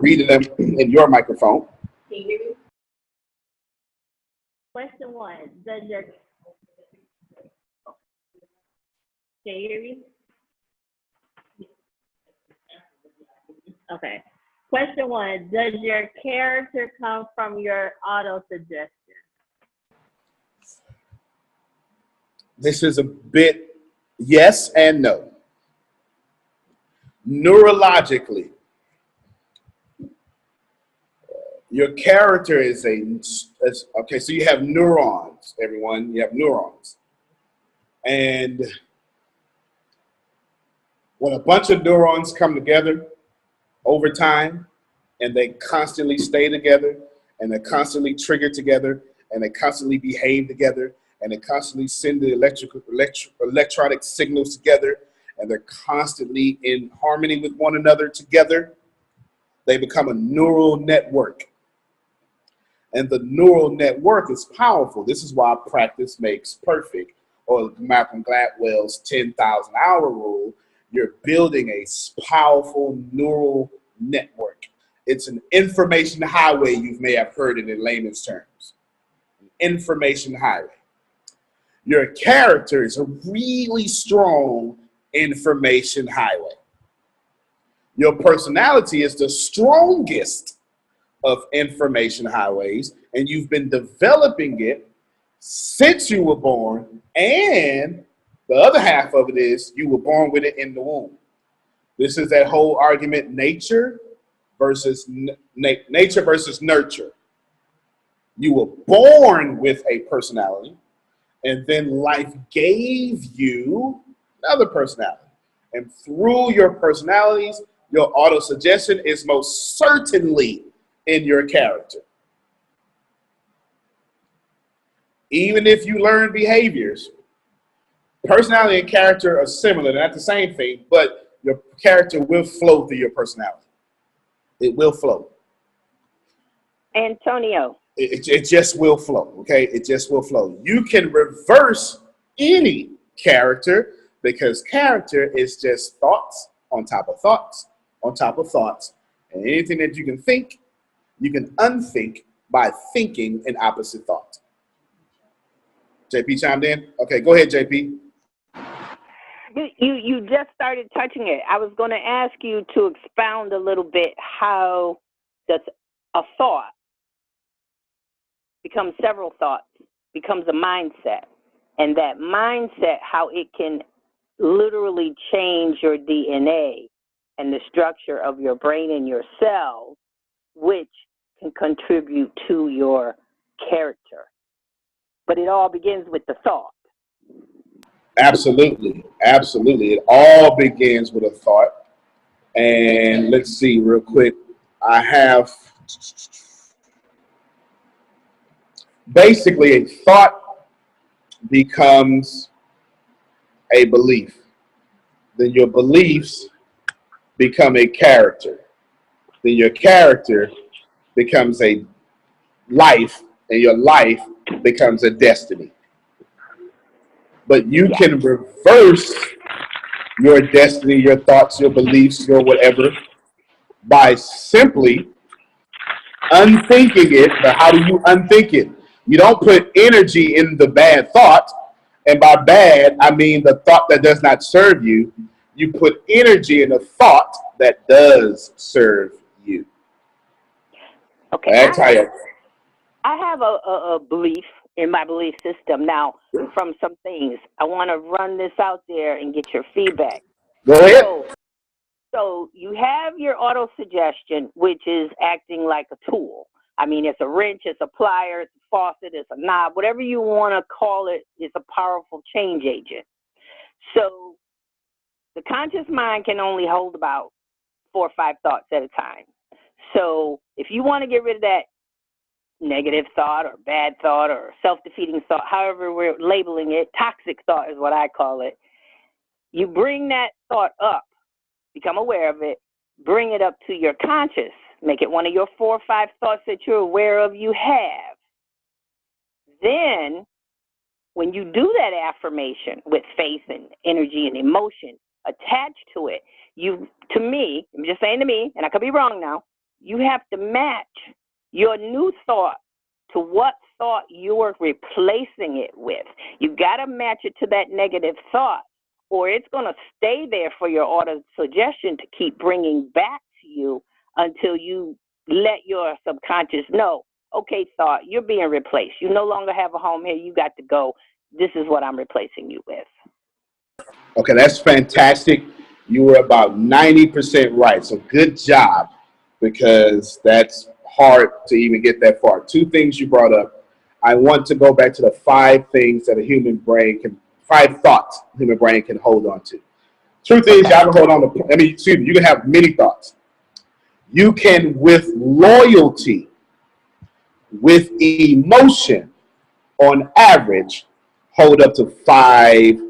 reading them in your microphone. Can you hear me? Question 1, can you hear me? Okay. Question 1, does your character come from your auto-suggestion? This is a bit yes and no. Neurologically, your character is okay, so you have neurons, everyone. You have neurons. And when a bunch of neurons come together over time, and they constantly stay together, and they constantly trigger together, and they constantly behave together, and they constantly send the electronic signals together, and they're constantly in harmony with one another together, they become a neural network. And the neural network is powerful. This is why practice makes perfect, or Malcolm Gladwell's 10,000 hour rule. You're building a powerful neural network. It's an information highway. You may have heard it in layman's terms. An information highway. Your character is a really strong information highway. Your personality is the strongest of information highways, and you've been developing it since you were born, and the other half of it is you were born with it in the womb. This is that whole argument, nature versus nurture. You were born with a personality, and then life gave you another personality. And through your personalities, your auto-suggestion is most certainly in your character. Even if you learn behaviors, personality and character are similar. They're not the same thing, but your character will flow through your personality. It will flow. Antonio. It just will flow, okay? It just will flow. You can reverse any character because character is just thoughts on top of thoughts on top of thoughts And anything that you can think, you can unthink by thinking an opposite thought. JP chimed in? Okay, go ahead, JP. You just started touching it. I was going to ask you to expound a little bit how does a thought become several thoughts, becomes a mindset, and that mindset, how it can literally change your DNA and the structure of your brain and your cells, which can contribute to your character. But it all begins with the thought. Absolutely. Absolutely. It all begins with a thought. And let's see real quick. I have basically a thought becomes a belief. Then your beliefs become a character. Then your character becomes a life, and your life becomes a destiny. But you can reverse your destiny, your thoughts, your beliefs, your whatever, by simply unthinking it. But how do you unthink it? You don't put energy in the bad thought. And by bad, I mean the thought that does not serve you. You put energy in a thought that does serve you. Okay. That's how you. I have a belief in my belief system. Now, from some things, I want to run this out there and get your feedback. Go ahead. So you have your auto-suggestion, which is acting like a tool. I mean, it's a wrench, it's a plier, it's a faucet, it's a knob, whatever you want to call it, it's a powerful change agent. So the conscious mind can only hold about 4 or 5 thoughts at a time. So if you want to get rid of that negative thought or bad thought or self-defeating thought, however we're labeling it, toxic thought is what I call it, you bring that thought up, become aware of it, bring it up to your conscious, make it one of your 4 or 5 thoughts that you're aware of you have. Then, when you do that affirmation with faith and energy and emotion attached to it, to me, I'm just saying to me, and I could be wrong now, you have to match your new thought to what thought you're replacing it with. You got to match it to that negative thought, or it's going to stay there for your auto suggestion to keep bringing back to you until you let your subconscious know, okay, thought, you're being replaced. You no longer have a home here. You got to go. This is what I'm replacing you with. Okay, that's fantastic. You were about 90% right. So good job, because that's hard to even get that far. 2 things you brought up. I want to go back to the 5 things that a human brain can, 5 thoughts the human brain can hold on to. Truth is, y'all can hold on to, you can have many thoughts. You can, with loyalty, with emotion, on average, hold up to 5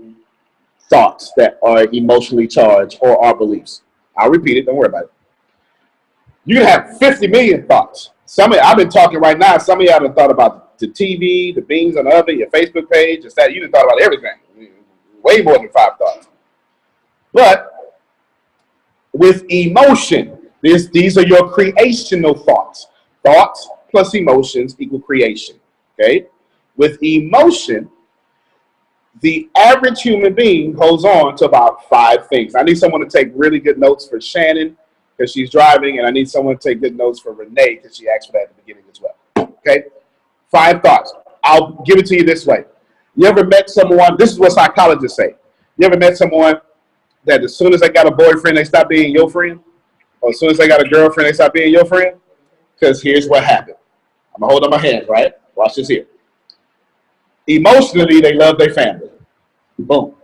thoughts that are emotionally charged or are beliefs. I'll repeat it. Don't worry about it. You can have 50 million thoughts. I've been talking right now. Some of y'all have thought about the TV, the beans on the oven, your Facebook page, just that. You have thought about everything. Way more than 5 thoughts. But with emotion, these are your creational thoughts. Thoughts plus emotions equal creation. Okay? With emotion, the average human being holds on to about 5 things. I need someone to take really good notes for Shannon because she's driving, and I need someone to take good notes for Renee because she asked for that at the beginning as well. Okay? 5 thoughts. I'll give it to you this way. You ever met someone, this is what psychologists say. You ever met someone that as soon as they got a boyfriend, they stop being your friend? Or as soon as they got a girlfriend, they stop being your friend? Because here's what happened. I'm going to hold up my hands, right? Watch this here. Emotionally, they love their family. Boom.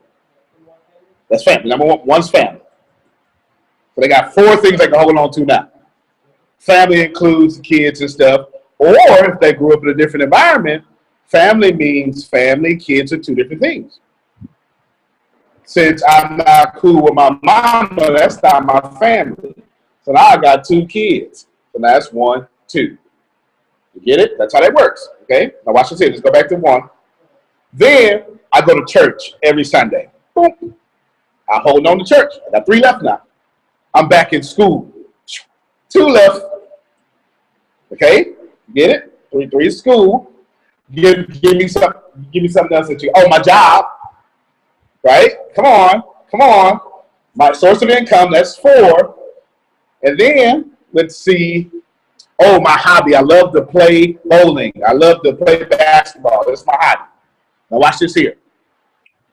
That's family. Number one's family. So they got 4 things they can hold on to now. Family includes kids and stuff. Or if they grew up in a different environment, family means family, kids are 2 different things. Since I'm not cool with my mama, that's not my family. So now I got 2 kids. So now that's 1, 2. You get it? That's how that works. Okay? Now watch this here. Let's go back to 1. Then I go to church every Sunday. Boom. I hold on to church. I got 3 left now. I'm back in school. 2 left. Okay, get it? 3 is school. Give me something else that you. Oh, my job. Right? Come on. My source of income. That's 4. And then let's see. Oh, my hobby. I love to play bowling. I love to play basketball. That's my hobby. Now watch this here.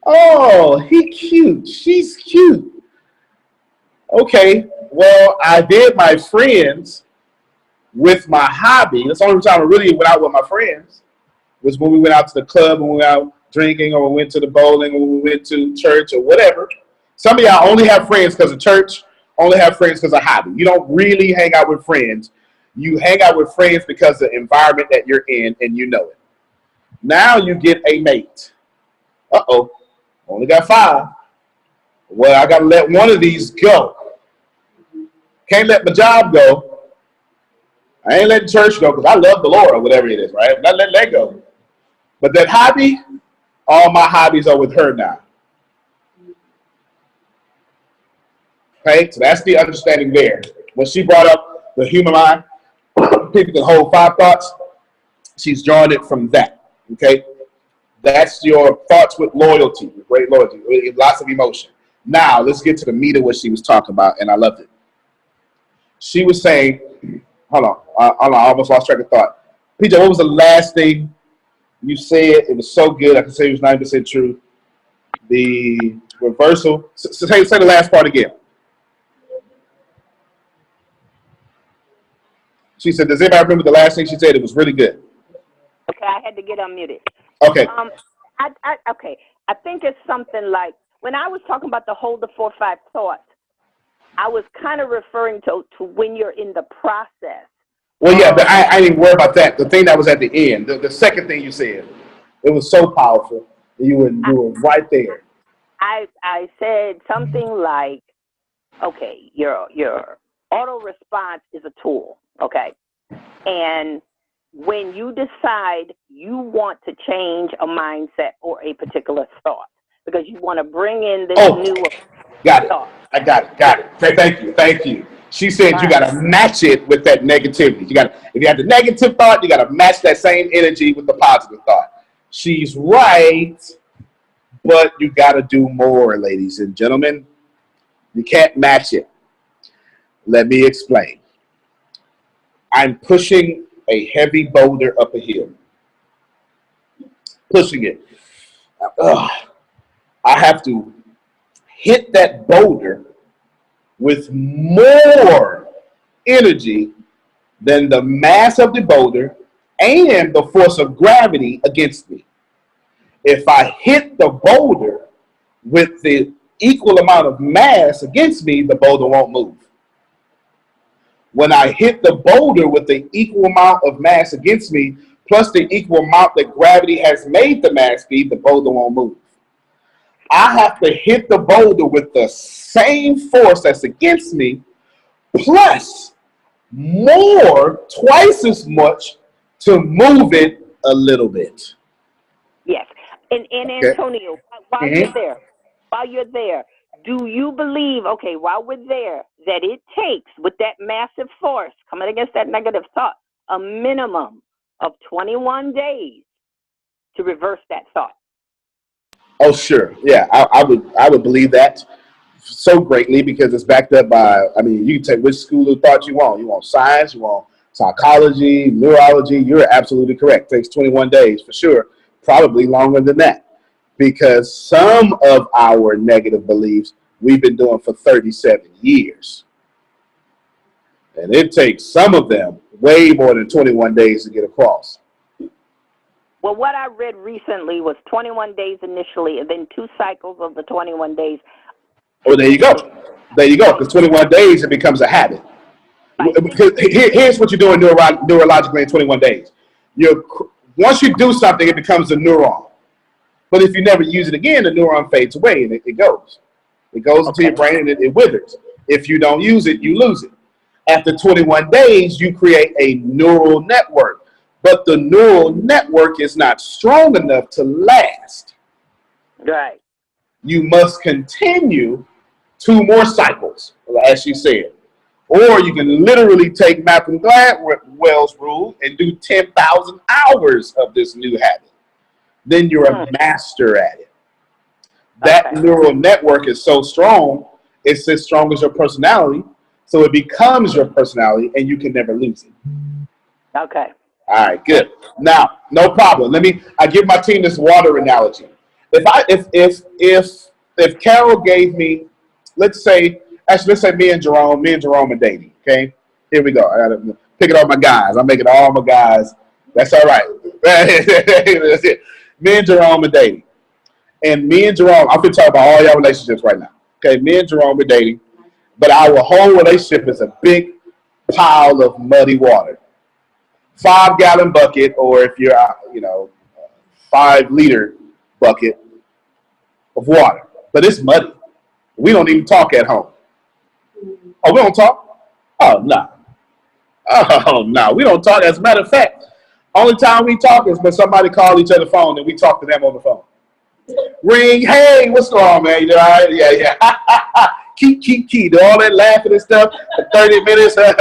Oh, he cute. She's cute. Okay, well, I did my friends with my hobby. That's the only time I really went out with my friends was when we went out to the club, when we went out drinking, or we went to the bowling, or we went to church, or whatever. Some of y'all only have friends because of church, only have friends because of hobby. You don't really hang out with friends. You hang out with friends because of the environment that you're in, and you know it. Now you get a mate. Uh-oh, only got 5. Well, I got to let one of these go. Can't let my job go. I ain't letting church go because I love the Lord or whatever it is, right? I'm not letting that go. But that hobby, all my hobbies are with her now. Okay, so that's the understanding there. When she brought up the human mind, people can hold 5 thoughts. She's drawing it from that. Okay, that's your thoughts with loyalty, with great loyalty, with lots of emotion. Now let's get to the meat of what she was talking about, and I loved it. She was saying, hold on, I almost lost track of thought. PJ, what was the last thing you said? It was so good. I can say it was 90% true. The reversal. So say the last part again. She said, does anybody remember the last thing she said? It was really good. Okay, I had to get unmuted. Okay. Okay. I think it's something like, when I was talking about the hold the 4 or 5 thoughts, I was kind of referring to when you're in the process. Well, yeah, but I didn't worry about that. The thing that was at the end, the second thing you said, it was so powerful. You were right there. I said something like, okay, your auto response is a tool, okay? And when you decide you want to change a mindset or a particular thought, because you want to bring in this new thought. I got it. Okay, thank you. She said you got to match it with that negativity. If you have the negative thought, you got to match that same energy with the positive thought. She's right, but you got to do more, ladies and gentlemen. You can't match it. Let me explain. I'm pushing a heavy boulder up a hill. Pushing it. I have to hit that boulder with more energy than the mass of the boulder and the force of gravity against me. If I hit the boulder with the equal amount of mass against me, the boulder won't move. When I hit the boulder with the equal amount of mass against me, plus the equal amount that gravity has made the mass be, the boulder won't move. I have to hit the boulder with the same force that's against me, plus more, twice as much, to move it a little bit. Yes. And Antonio, while you're there, do you believe, okay, while we're there, that it takes, with that massive force coming against that negative thought, a minimum of 21 days to reverse that thought? Oh, sure. Yeah, I would believe that so greatly because it's backed up by, I mean, you can take which school of thought you want. You want science, you want psychology, neurology. You're absolutely correct. It takes 21 days for sure, probably longer than that. Because some of our negative beliefs we've been doing for 37 years. And it takes some of them way more than 21 days to get across. Well, what I read recently was 21 days initially, and then 2 cycles of the 21 days. Oh, there you go. There you go. Because 21 days, it becomes a habit. Here's what you're doing neurologically in 21 days. Once you do something, it becomes a neuron. But if you never use it again, the neuron fades away and it goes. It goes into your brain and it withers. If you don't use it, you lose it. After 21 days, you create a neural network. But the neural network is not strong enough to last. Right. You must continue 2 more cycles, as she said. Or you can literally take Malcolm Gladwell's rule and do 10,000 hours of this new habit. Then you're a master at it. That neural network is so strong, it's as strong as your personality. So it becomes your personality and you can never lose it. Okay. All right, good. Now, no problem. I give my team this water analogy. If Carol gave me, let's say me and Jerome are dating, okay? Here we go. I gotta pick it all my guys. I'm making all my guys. That's all right. Me and Jerome are dating. And me and Jerome, I'm going to talk about all y'all relationships right now. Okay, me and Jerome are dating, but our whole relationship is a big pile of muddy water. 5-gallon bucket, or if you're, 5-liter bucket of water. But it's muddy. We don't even talk at home. Oh, we don't talk? Oh, no. Oh, no. We don't talk. As a matter of fact, only time we talk is when somebody calls each other phone and we talk to them on the phone. Ring, hey, what's going on, man? You all right? Yeah. Keep. Do all that laughing and stuff for 30 minutes. As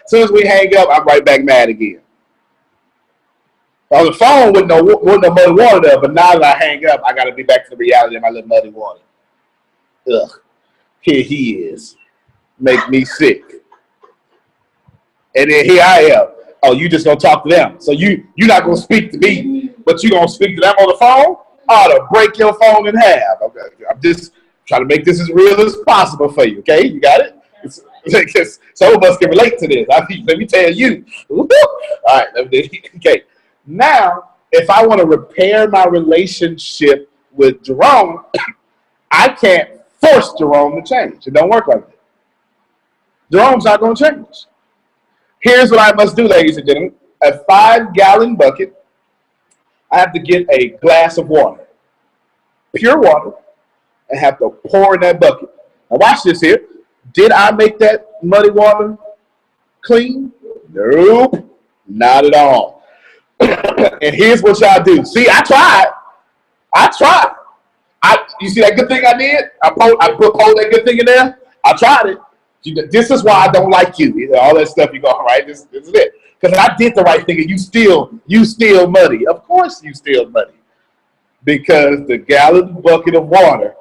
soon as we hang up, I'm right back mad again. On the phone with no muddy water there, but now that I hang up, I got to be back to the reality of my little muddy water. Ugh. Here he is. Make me sick. And then here I am. Oh, you just going to talk to them. So you're not going to speak to me, but you're going to speak to them on the phone? Oh, to break your phone in half. Okay. I'm just trying to make this as real as possible for you, okay? You got it? Some of us can relate to this. Let me tell you. All right. Okay. Now, if I want to repair my relationship with Jerome, I can't force Jerome to change. It don't work like that. Jerome's not going to change. Here's what I must do, ladies and gentlemen. A 5-gallon bucket, I have to get a glass of water, pure water, and have to pour in that bucket. Now watch this here. Did I make that muddy water clean? Nope, not at all. And here's what y'all do. See, I tried. You see that good thing I did? I pulled that good thing in there. I tried it. This is why I don't like you. All that stuff you go, right? This is it. Because I did the right thing and you still muddy. Of course you still muddy. Because the gallon bucket of water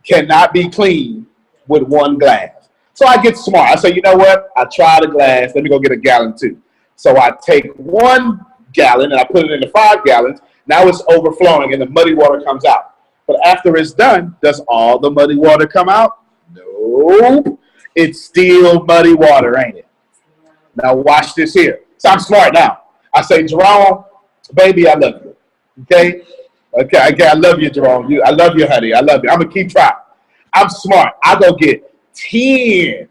cannot be cleaned with one glass. So I get smart. I say, you know what? I tried a glass. Let me go get a gallon too. So I take 1 gallon and I put it in the 5 gallons. Now it's overflowing and the muddy water comes out. But after it's done, does all the muddy water come out? Nope. It's still muddy water, ain't it? Now watch this here. So I'm smart now. I say, Jerome, baby, I love you. Okay, I love you, Jerome. I love you, honey. I love you. I'm going to keep trying. I'm smart. I go get 10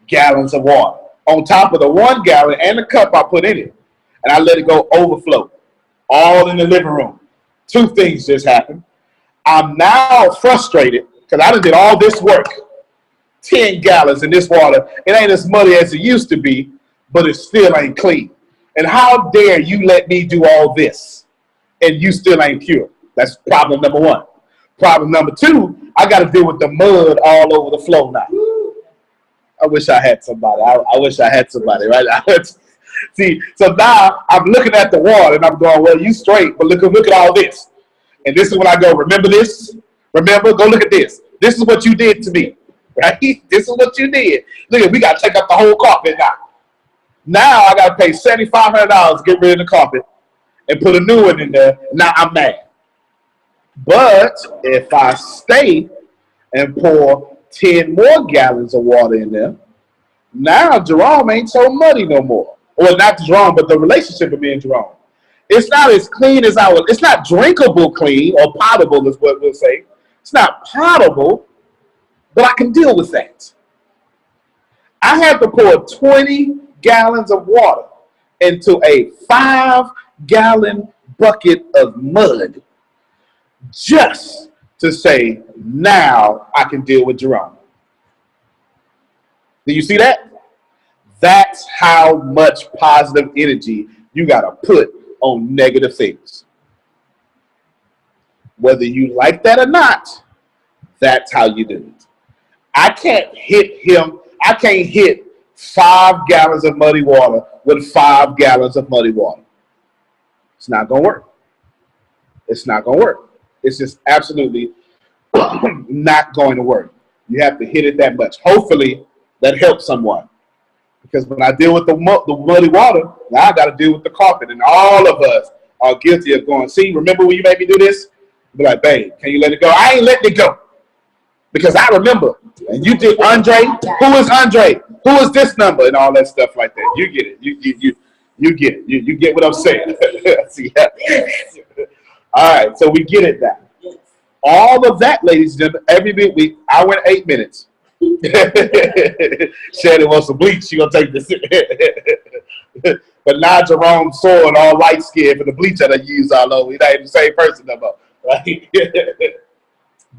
gallons of water on top of the 1 gallon and the cup I put in it. And I let it go overflow. All in the living room. 2 things just happened. I'm now frustrated because I done did all this work. 10 gallons in this water. It ain't as muddy as it used to be, but it still ain't clean. And how dare you let me do all this and you still ain't pure? That's problem number 1. Problem number 2, I got to deal with the mud all over the floor now. I wish I had somebody. I wish I had somebody, right? See, so now I'm looking at the water and I'm going, well, you straight, but look at all this. And this is when I go, remember this? Remember? Go look at this. This is what you did to me, right? This is what you did. Look, we got to take up the whole carpet now. Now I got to pay $7,500 to get rid of the carpet and put a new one in there. Now I'm mad. But if I stay and pour 10 more gallons of water in there, now Jerome ain't so muddy no more. Well, not Jerome, but the relationship of me and Jerome. It's not as clean as it's not drinkable clean or potable is what we'll say. It's not potable, but I can deal with that. I have to pour 20 gallons of water into a 5-gallon bucket of mud just to say, now I can deal with Jerome. Do you see that? That's how much positive energy you got to put on negative things. Whether you like that or not, that's how you do it. I can't hit him. I can't hit 5 gallons of muddy water with 5 gallons of muddy water. It's not going to work. It's not going to work. It's just absolutely not going to work. You have to hit it that much. Hopefully that helps someone. Because when I deal with the muddy water, now I got to deal with the carpet. And all of us are guilty of going, see, remember when you made me do this? Be like, babe, can you let it go? I ain't letting it go. Because I remember. And you did, Andre? Who is Andre? Who is this number? And all that stuff like that. You get it. You get it. You get what I'm saying. See, all right, so we get it now. All of that, ladies and gentlemen, every week, I went 8 minutes. Shannon wants some bleach. She gonna take this. But now Jerome Sword, all light skinned for the bleach that I use all over. He's not even the same person no more, right?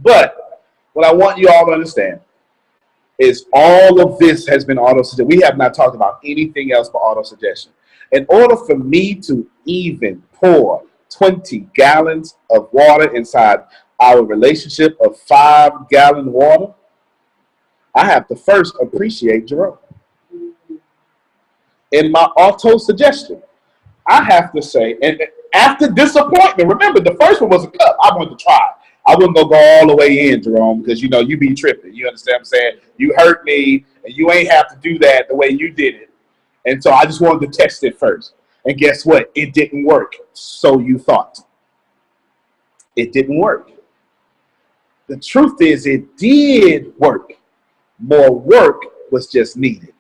But what I want you all to understand is all of this has been auto-suggestion. We have not talked about anything else but auto-suggestion. In order for me to even pour 20 gallons of water inside our relationship of 5-gallon water, I have to first appreciate Jerome. In my auto-suggestion, I have to say, and after disappointment, remember the first one was a cup. I wanted to try. I wasn't going to go all the way in, Jerome, because you know you be tripping. You understand what I'm saying? You hurt me, and you ain't have to do that the way you did it. And so I just wanted to test it first. And guess what? It didn't work. So you thought. It didn't work. The truth is it did work. More work was just needed.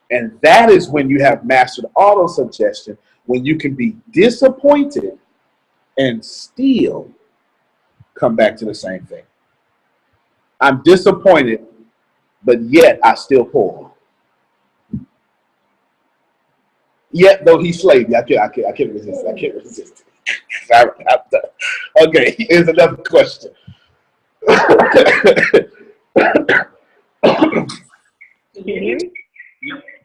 And that is when you have mastered auto-suggestion, when you can be disappointed and still come back to the same thing. I'm disappointed, but yet I still pour. Yet though he slayed me, I can't resist. I can't resist. Okay, here's another question.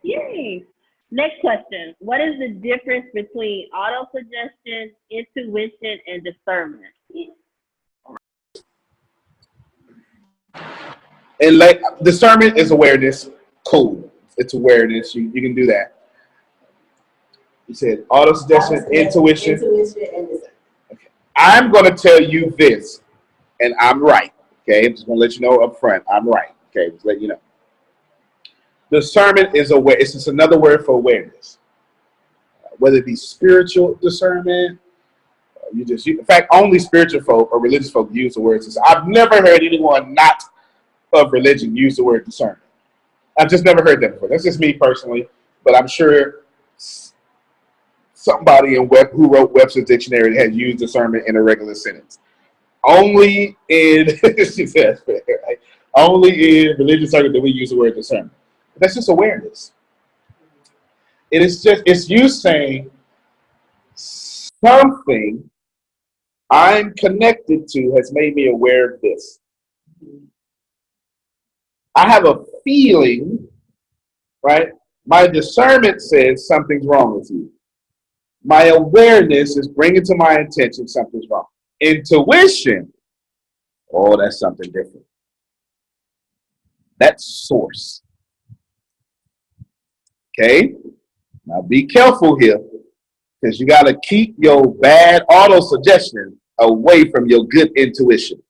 Yay. Next question. What is the difference between auto-suggestion, intuition, and discernment? And like discernment is awareness. Cool. It's awareness. You can do that. You said auto-suggestion, intuition. And discernment. Okay. I'm going to tell you this, and I'm right. Okay, I'm just going to let you know up front. I'm right. Okay, just let you know. Discernment is aware. It's just another word for awareness. Whether it be spiritual discernment, in fact, only spiritual folk or religious folk use the word discernment. I've never heard anyone not of religion use the word discernment. I've just never heard that before. That's just me personally, but I'm sure somebody who wrote Webster's dictionary has used discernment in a regular sentence. Only in right? Only in religious circles do we use the word discernment. But that's just awareness. It's you saying something I'm connected to has made me aware of this. I have a feeling, right? My discernment says something's wrong with you. My awareness is bringing to my attention something's wrong. Intuition, oh, that's something different. That's source. Okay? Now be careful here, because you got to keep your bad auto-suggestion away from your good intuition.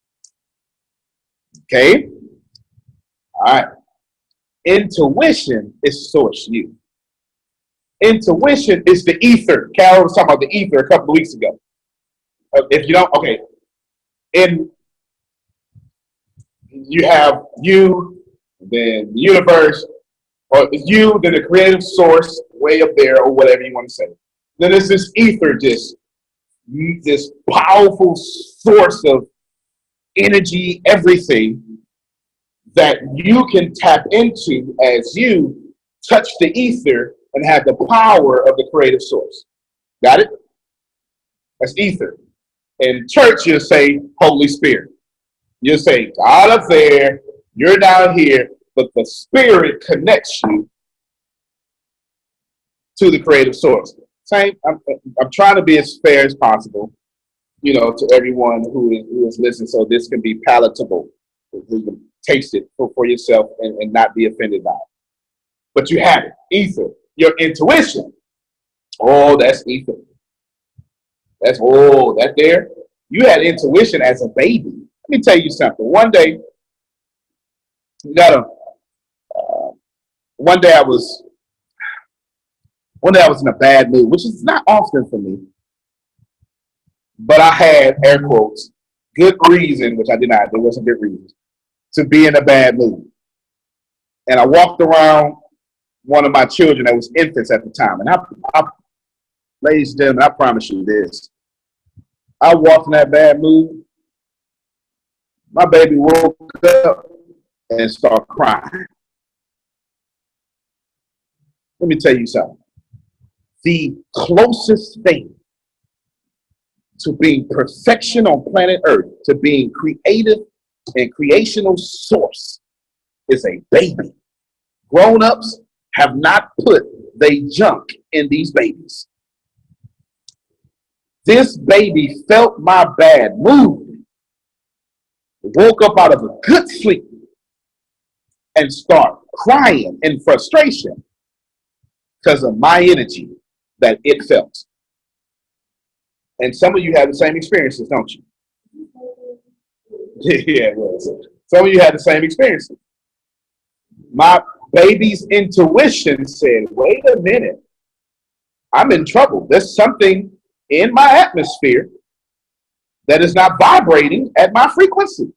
Okay? All right. Intuition is source you. Intuition is the ether. Carol was talking about the ether a couple of weeks ago. If you don't, okay. You have you, then the universe, or you, then the creative source way up there, or whatever you want to say. Then there's this ether, this powerful source of energy, everything that you can tap into as you touch the ether and have the power of the creative source. Got it? That's ether. In church, you'll say Holy Spirit. You'll say God up there, you're down here, but the Spirit connects you to the creative source. Same. I'm trying to be as fair as possible, to everyone who is listening, so this can be palatable. We can taste it for yourself and not be offended by it. But you have it. Ether. Your intuition. Oh, that's ether. That there. You had intuition as a baby. Let me tell you something. One day I was in a bad mood, which is not often for me. But I had, air quotes, good reason, which I did not. There wasn't good reason to be in a bad mood. And I walked around one of my children that was infants at the time. And I ladies and gentlemen, I promise you this. I walked in that bad mood. My baby woke up and started crying. Let me tell you something. The closest thing to being perfection on planet Earth, to being creative and creational source, is a baby. Grown-ups have not put their junk in these babies. This baby felt my bad mood, woke up out of a good sleep, and start crying in frustration because of my energy that it felt. And some of you have the same experiences, don't you? Yeah, well, some of you had the same experiences. My baby's intuition said, wait a minute, I'm in trouble. There's something in my atmosphere that is not vibrating at my frequency.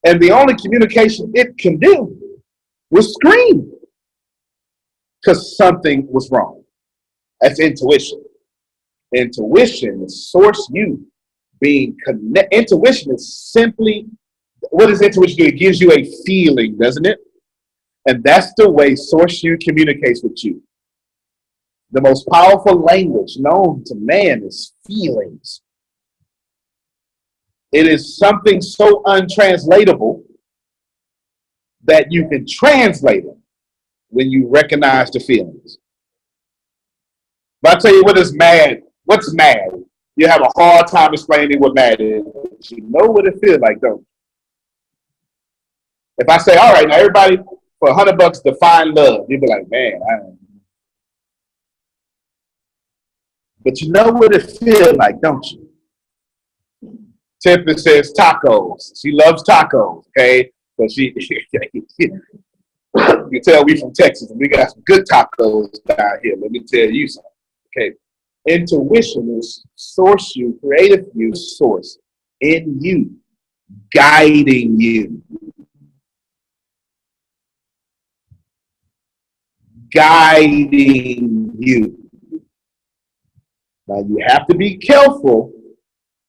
And the only communication it can do was scream because something was wrong. That's intuition. Intuition is source you being connected. Intuition is simply, what does intuition do? It gives you a feeling, doesn't it? And that's the way source you communicates with you. The most powerful language known to man is feelings. It is something so untranslatable that you can translate it when you recognize the feelings. But I tell you what is mad. What's mad? You have a hard time explaining what mad is. You know what it feels like, don't you? If I say, all right, now everybody for $100 define love, you'd be like, man, I don't know. But you know what it feels like, don't you? Tiffany says tacos. She loves tacos, okay? So she, you can tell we from Texas and we got some good tacos down here. Let me tell you something, okay? Intuition is source you, creative you, source in you, guiding you. Guiding you. Now you have to be careful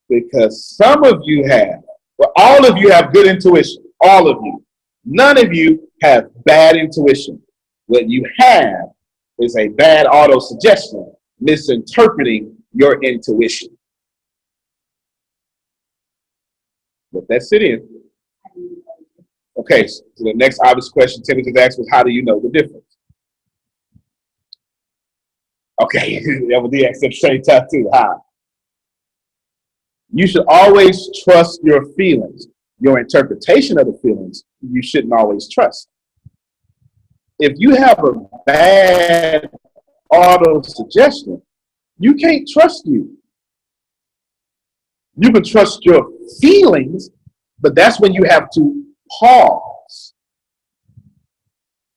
because some of you have, well, all of you have good intuition. All of you. None of you have bad intuition. What you have is a bad auto-suggestion, misinterpreting your intuition. Let that sit in. Okay, so the next obvious question Timothy asked was, how do you know the difference? Okay, that was the answer at the same time too. How? You should always trust your feelings. Your interpretation of the feelings, you shouldn't always trust. If you have a bad auto-suggestion, you can't trust you. You can trust your feelings, but that's when you have to pause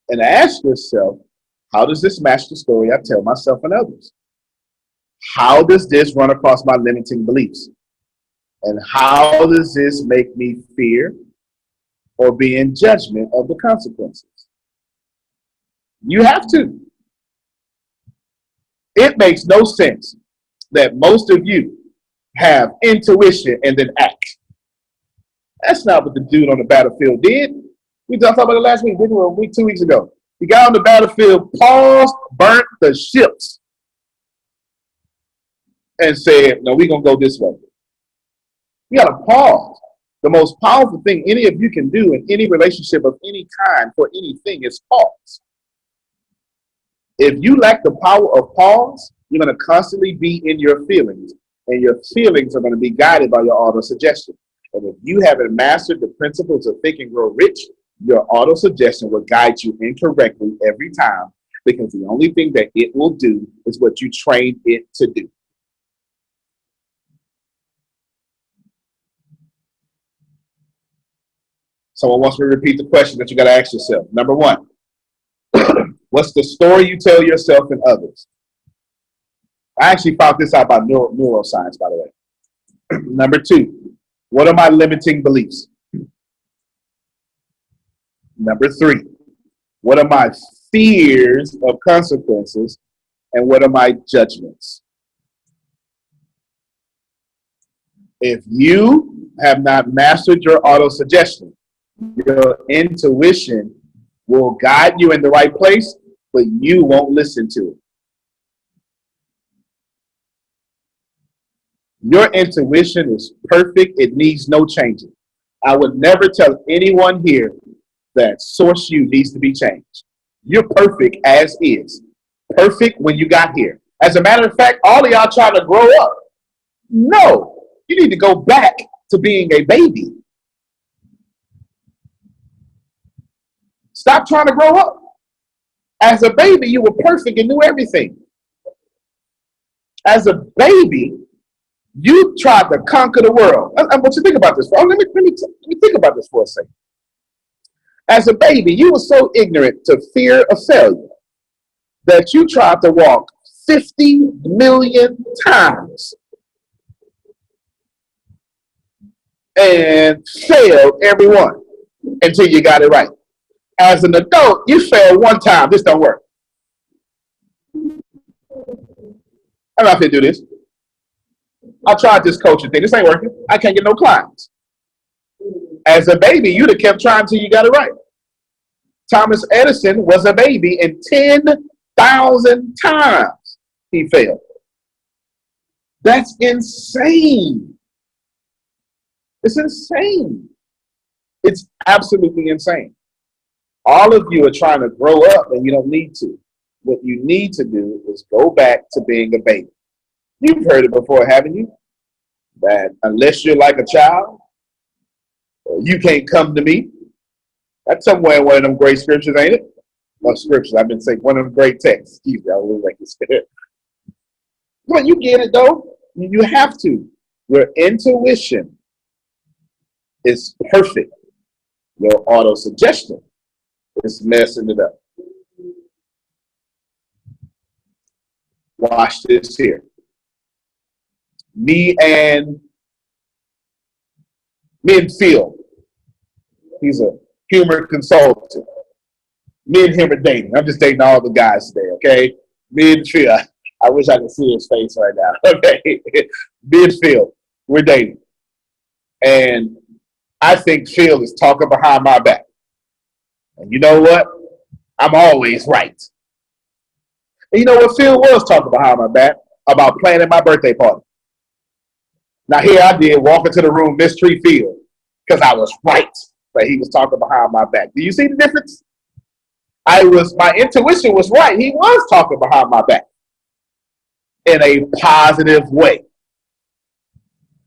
and ask yourself, how does this match the story I tell myself and others? How does this run across my limiting beliefs? And how does this make me fear or be in judgment of the consequences? You have to. It makes no sense that most of you have intuition and then act. That's not what the dude on the battlefield did. We talked about it last week, didn't we? A week, 2 weeks ago. The guy on the battlefield paused, burnt the ships, and said, no, we're going to go this way. You got to pause. The most powerful thing any of you can do in any relationship of any kind for anything is pause. If you lack the power of pause, you're going to constantly be in your feelings, and your feelings are going to be guided by your auto-suggestion. And if you haven't mastered the principles of Think and Grow Rich, your auto-suggestion will guide you incorrectly every time, because the only thing that it will do is what you trained it to do. Someone wants me to repeat the question that you got to ask yourself. Number one, what's the story you tell yourself and others? I actually found this out by neuroscience, by the way. Number two, what are my limiting beliefs? Number three, what are my fears of consequences, and what are my judgments? If you have not mastered your auto-suggestion, your intuition will guide you in the right place, but you won't listen to it. Your intuition is perfect. It needs no changing. I would never tell anyone here that source you needs to be changed. You're perfect as is. Perfect when you got here. As a matter of fact, all of y'all trying to grow up. No, you need to go back to being a baby. Stop trying to grow up. As a baby, you were perfect and knew everything. As a baby, you tried to conquer the world. I want you to think about this. Let me think about this for a second. As a baby, you were so ignorant to fear of failure that you tried to walk 50 million times and failed every one until you got it right. As an adult, you failed one time. This don't work. I'm not going to do this. I tried this coaching thing. This ain't working. I can't get no clients. As a baby, you'd have kept trying until you got it right. Thomas Edison was a baby, and 10,000 times he failed. That's insane. It's insane. It's absolutely insane. All of you are trying to grow up, and you don't need to. What you need to do is go back to being a baby. You've heard it before, haven't you? That unless you're like a child, you can't come to me. That's somewhere in one of them great scriptures, ain't it? No scriptures. I've been saying one of them great texts. Excuse me, I always like to say it. But you get it, though. You have to. Your intuition is perfect. Your auto-suggestion is messing it up. Watch this here. Me and Phil. He's a humor consultant. Me and him are dating. I'm just dating all the guys today, okay? Me and Phil. I wish I could see his face right now. Okay. Me and Phil, we're dating. And I think Phil is talking behind my back. And you know what? I'm always right. And you know what? Phil was talking behind my back about planning my birthday party. Now here I did, walk into the room, mystery Phil, because I was right, but he was talking behind my back. Do you see the difference? My intuition was right. He was talking behind my back in a positive way.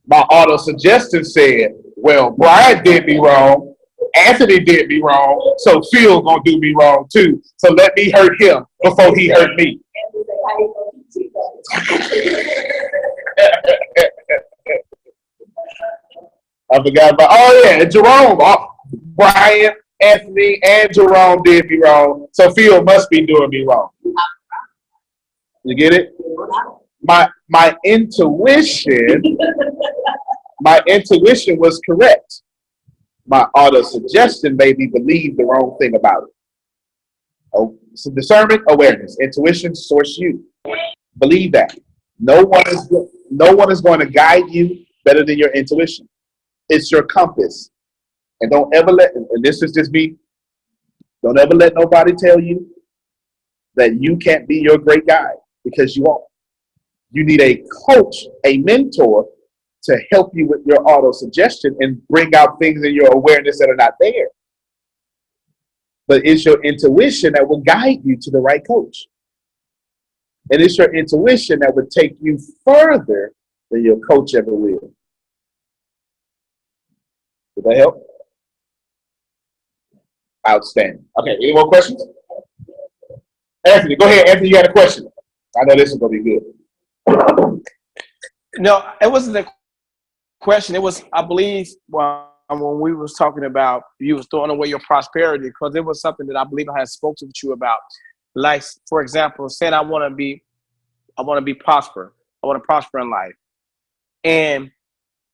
My auto-suggestion said, well, Brian did me wrong, Anthony did me wrong, so Phil gonna do me wrong too. So let me hurt him before he hurt me. I forgot about, and Jerome, Brian, Anthony, and Jerome did me wrong, so Phil must be doing me wrong. You get it? My intuition was correct. My auto-suggestion made me believe the wrong thing about it. Oh, so discernment, awareness, intuition, source you. Believe that. No one is going to guide you better than your intuition. It's your compass. And don't ever and this is just me, don't ever let nobody tell you that you can't be your great guide, because you won't. You need a coach, a mentor, to help you with your auto-suggestion and bring out things in your awareness that are not there. But it's your intuition that will guide you to the right coach. And it's your intuition that would take you further than your coach ever will. Did that help? Outstanding. Okay, any more questions? Anthony, go ahead. Anthony, you had a question. I know this is going to be good. No, it wasn't a question. It was, I believe, when we was talking about you was throwing away your prosperity, because it was something that I believe I had spoken to you about. Like, for example, saying I want to be prosper. I want to prosper in life. And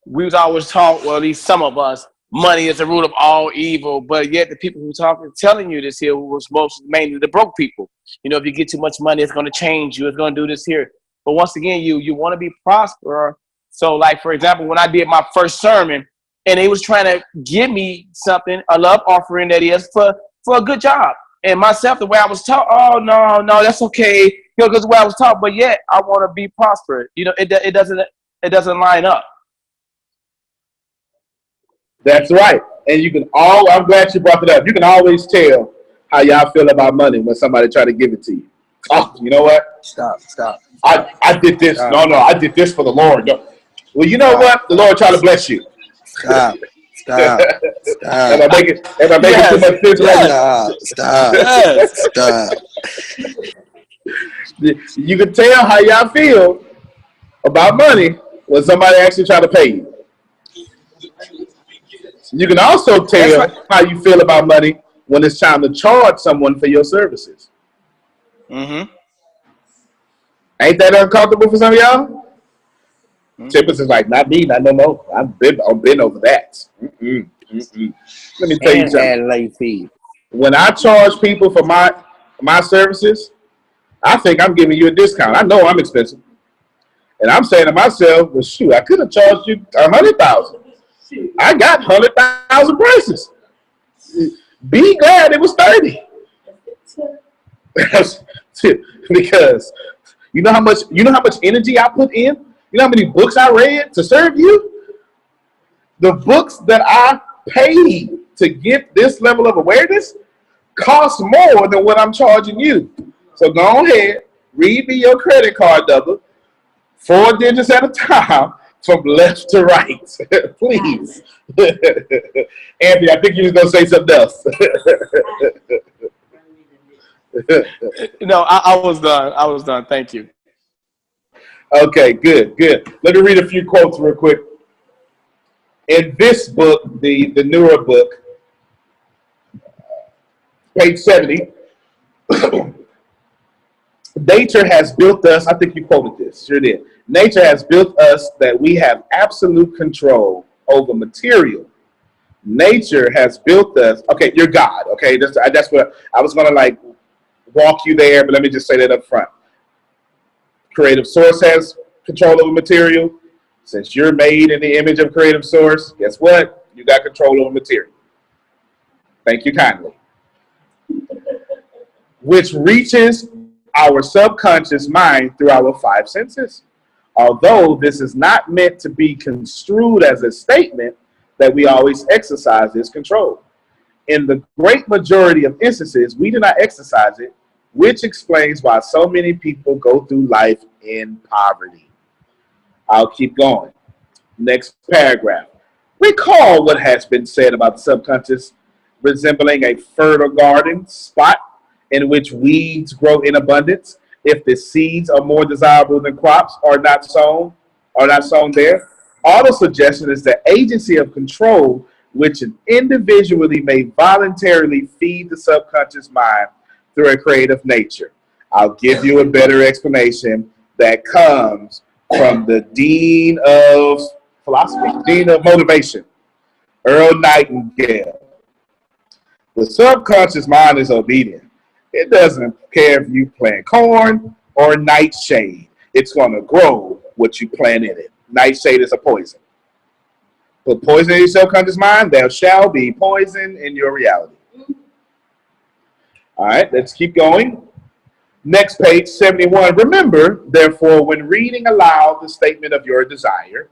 we was always taught, well, at least some of us, money is the root of all evil. But yet the people who telling you this here was mainly the broke people. You know, if you get too much money, it's going to change you. It's going to do this here. But once again, you want to be prosperous. So, like, for example, when I did my first sermon, and they was trying to give me something, a love offering that is for a good job. And myself, the way I was taught, oh, no, that's okay. You know, because the way I was taught, but yet I want to be prosperous. You know, it doesn't line up. That's right. And you can I'm glad you brought it up. You can always tell how y'all feel about money when somebody try to give it to you. Oh, you know what? Stop. I did this. Stop. No, I did this for the Lord. No. Well, you know what? The Lord try to bless you. Stop. Am I making too much sense right now? Stop. You can tell how y'all feel about money when somebody actually try to pay you. You can also tell how you feel about money when it's time to charge someone for your services. Mm-hmm. Ain't that uncomfortable for some of y'all? Tippers is like, not me, not no more. I've been over that. Let me tell you something. Late fee. When I charge people for my services, I think I'm giving you a discount. I know I'm expensive, and I'm saying to myself, "Well, shoot, I could have charged you $100,000. I got 100,000 prices. Be glad it was 30, because you know how much energy I put in. You know how many books I read to serve you? The books that I paid to get this level of awareness cost more than what I'm charging you. So go ahead, read me your credit card number, 4 digits at a time, from left to right, please. Anthony, I think you was going to say something else. No, I was done. Thank you. Okay, good. Let me read a few quotes real quick. In this book, the newer book, page 70, nature has built us, I think you quoted this, sure did. Nature has built us that we have absolute control over material. Nature has built us, okay, you're God, okay? That's what I was gonna like walk you there, but let me just say that up front. Creative Source has control over material. Since you're made in the image of Creative Source, guess what? You got control over material. Thank you kindly. Which reaches our subconscious mind through our 5 senses. Although this is not meant to be construed as a statement that we always exercise this control. In the great majority of instances, we do not exercise it, which explains why so many people go through life in poverty. I'll keep going. Next paragraph. Recall what has been said about the subconscious resembling a fertile garden spot in which weeds grow in abundance. If the seeds are more desirable than crops are not sown there. Auto suggestion is the agency of control which an individually may voluntarily feed the subconscious mind through a creative nature. I'll give you a better explanation that comes from the Dean of Philosophy, Dean of Motivation, Earl Nightingale. The subconscious mind is obedient. It doesn't care if you plant corn or nightshade. It's going to grow what you plant in it. Nightshade is a poison. Put poison in your subconscious mind, there shall be poison in your reality. All right, let's keep going. Next page, 71. Remember, therefore, when reading aloud the statement of your desire,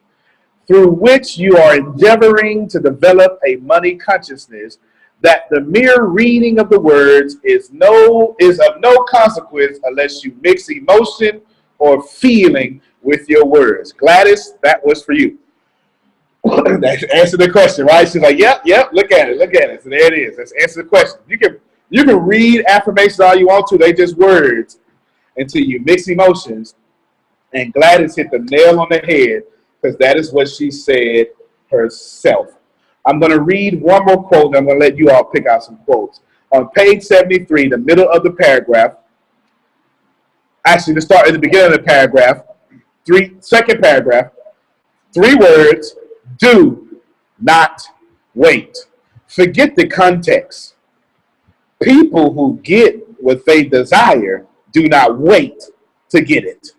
through which you are endeavoring to develop a money consciousness, that the mere reading of the words is of no consequence unless you mix emotion or feeling with your words. Gladys, that was for you. That's answer the question, right? She's like, yep, look at it. So there it is. Let's answer the question. You can read affirmations all you want to. They just words until you mix emotions. And Gladys hit the nail on the head because that is what she said herself. I'm going to read one more quote, and I'm going to let you all pick out some quotes. On page 73, the middle of the paragraph, actually, to start at the beginning of the paragraph, second paragraph, 3 words, do not wait. Forget the context. People who get what they desire do not wait to get it.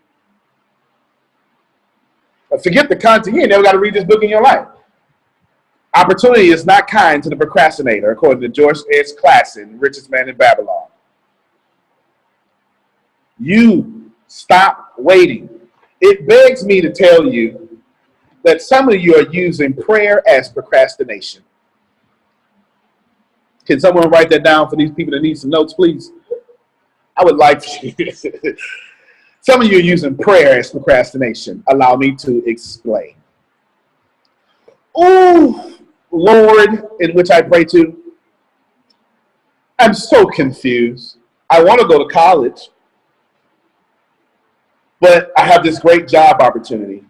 But forget the content. You ain't never got to read this book in your life. Opportunity is not kind to the procrastinator, according to George S. Clason, Richest Man in Babylon. You stop waiting. It begs me to tell you that some of you are using prayer as procrastination. Can someone write that down for these people that need some notes, please? I would like to. Some of you are using prayer as procrastination. Allow me to explain. Oh, Lord, in which I pray to, I'm so confused. I want to go to college, but I have this great job opportunity.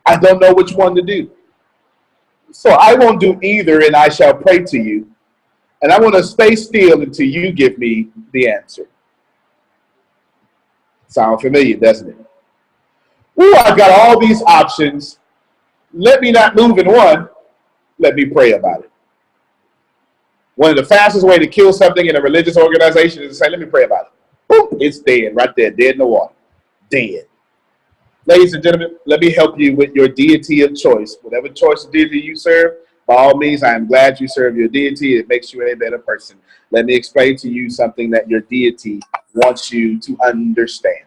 I don't know which one to do. So I won't do either, and I shall pray to you. And I want to stay still until you give me the answer. Sound familiar, doesn't it? Ooh, I've got all these options. Let me not move in one. Let me pray about it. One of the fastest way to kill something in a religious organization is to say, let me pray about it. Boom, it's dead right there, dead in the water. Dead. Ladies and gentlemen, let me help you with your deity of choice. Whatever choice of deity you serve, by all means, I am glad you serve your deity. It makes you a better person. Let me explain to you something that your deity wants you to understand.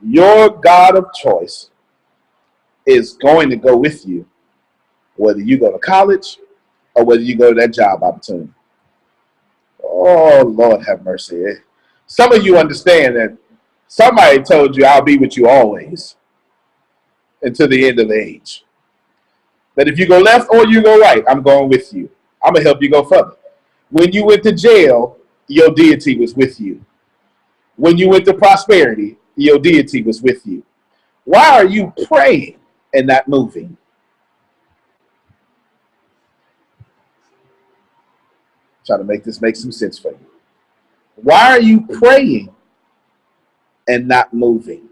Your God of choice is going to go with you, whether you go to college or whether you go to that job opportunity. Oh, Lord have mercy. Some of you understand that somebody told you, I'll be with you always until the end of the age. That if you go left or you go right, I'm going with you. I'm going to help you go further. When you went to jail, your deity was with you. When you went to prosperity, your deity was with you. Why are you praying and not moving? Try to make this make some sense for you. Why are you praying and not moving?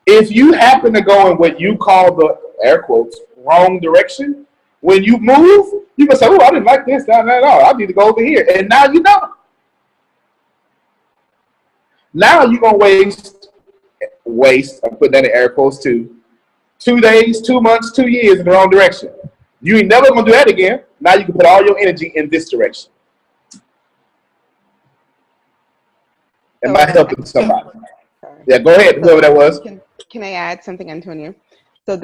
If you happen to go in what you call the, air quotes, wrong direction, when you move, you can say, oh, I didn't like this, not at all. I need to go over here. And now you don't. Now you're going to waste, I put that in air quotes too, 2 days, 2 months, 2 years in the wrong direction. You ain't never going to do that again. Now you can put all your energy in this direction. Am I helping somebody? Yeah, go ahead, whoever that was. Can I add something, Antonio? So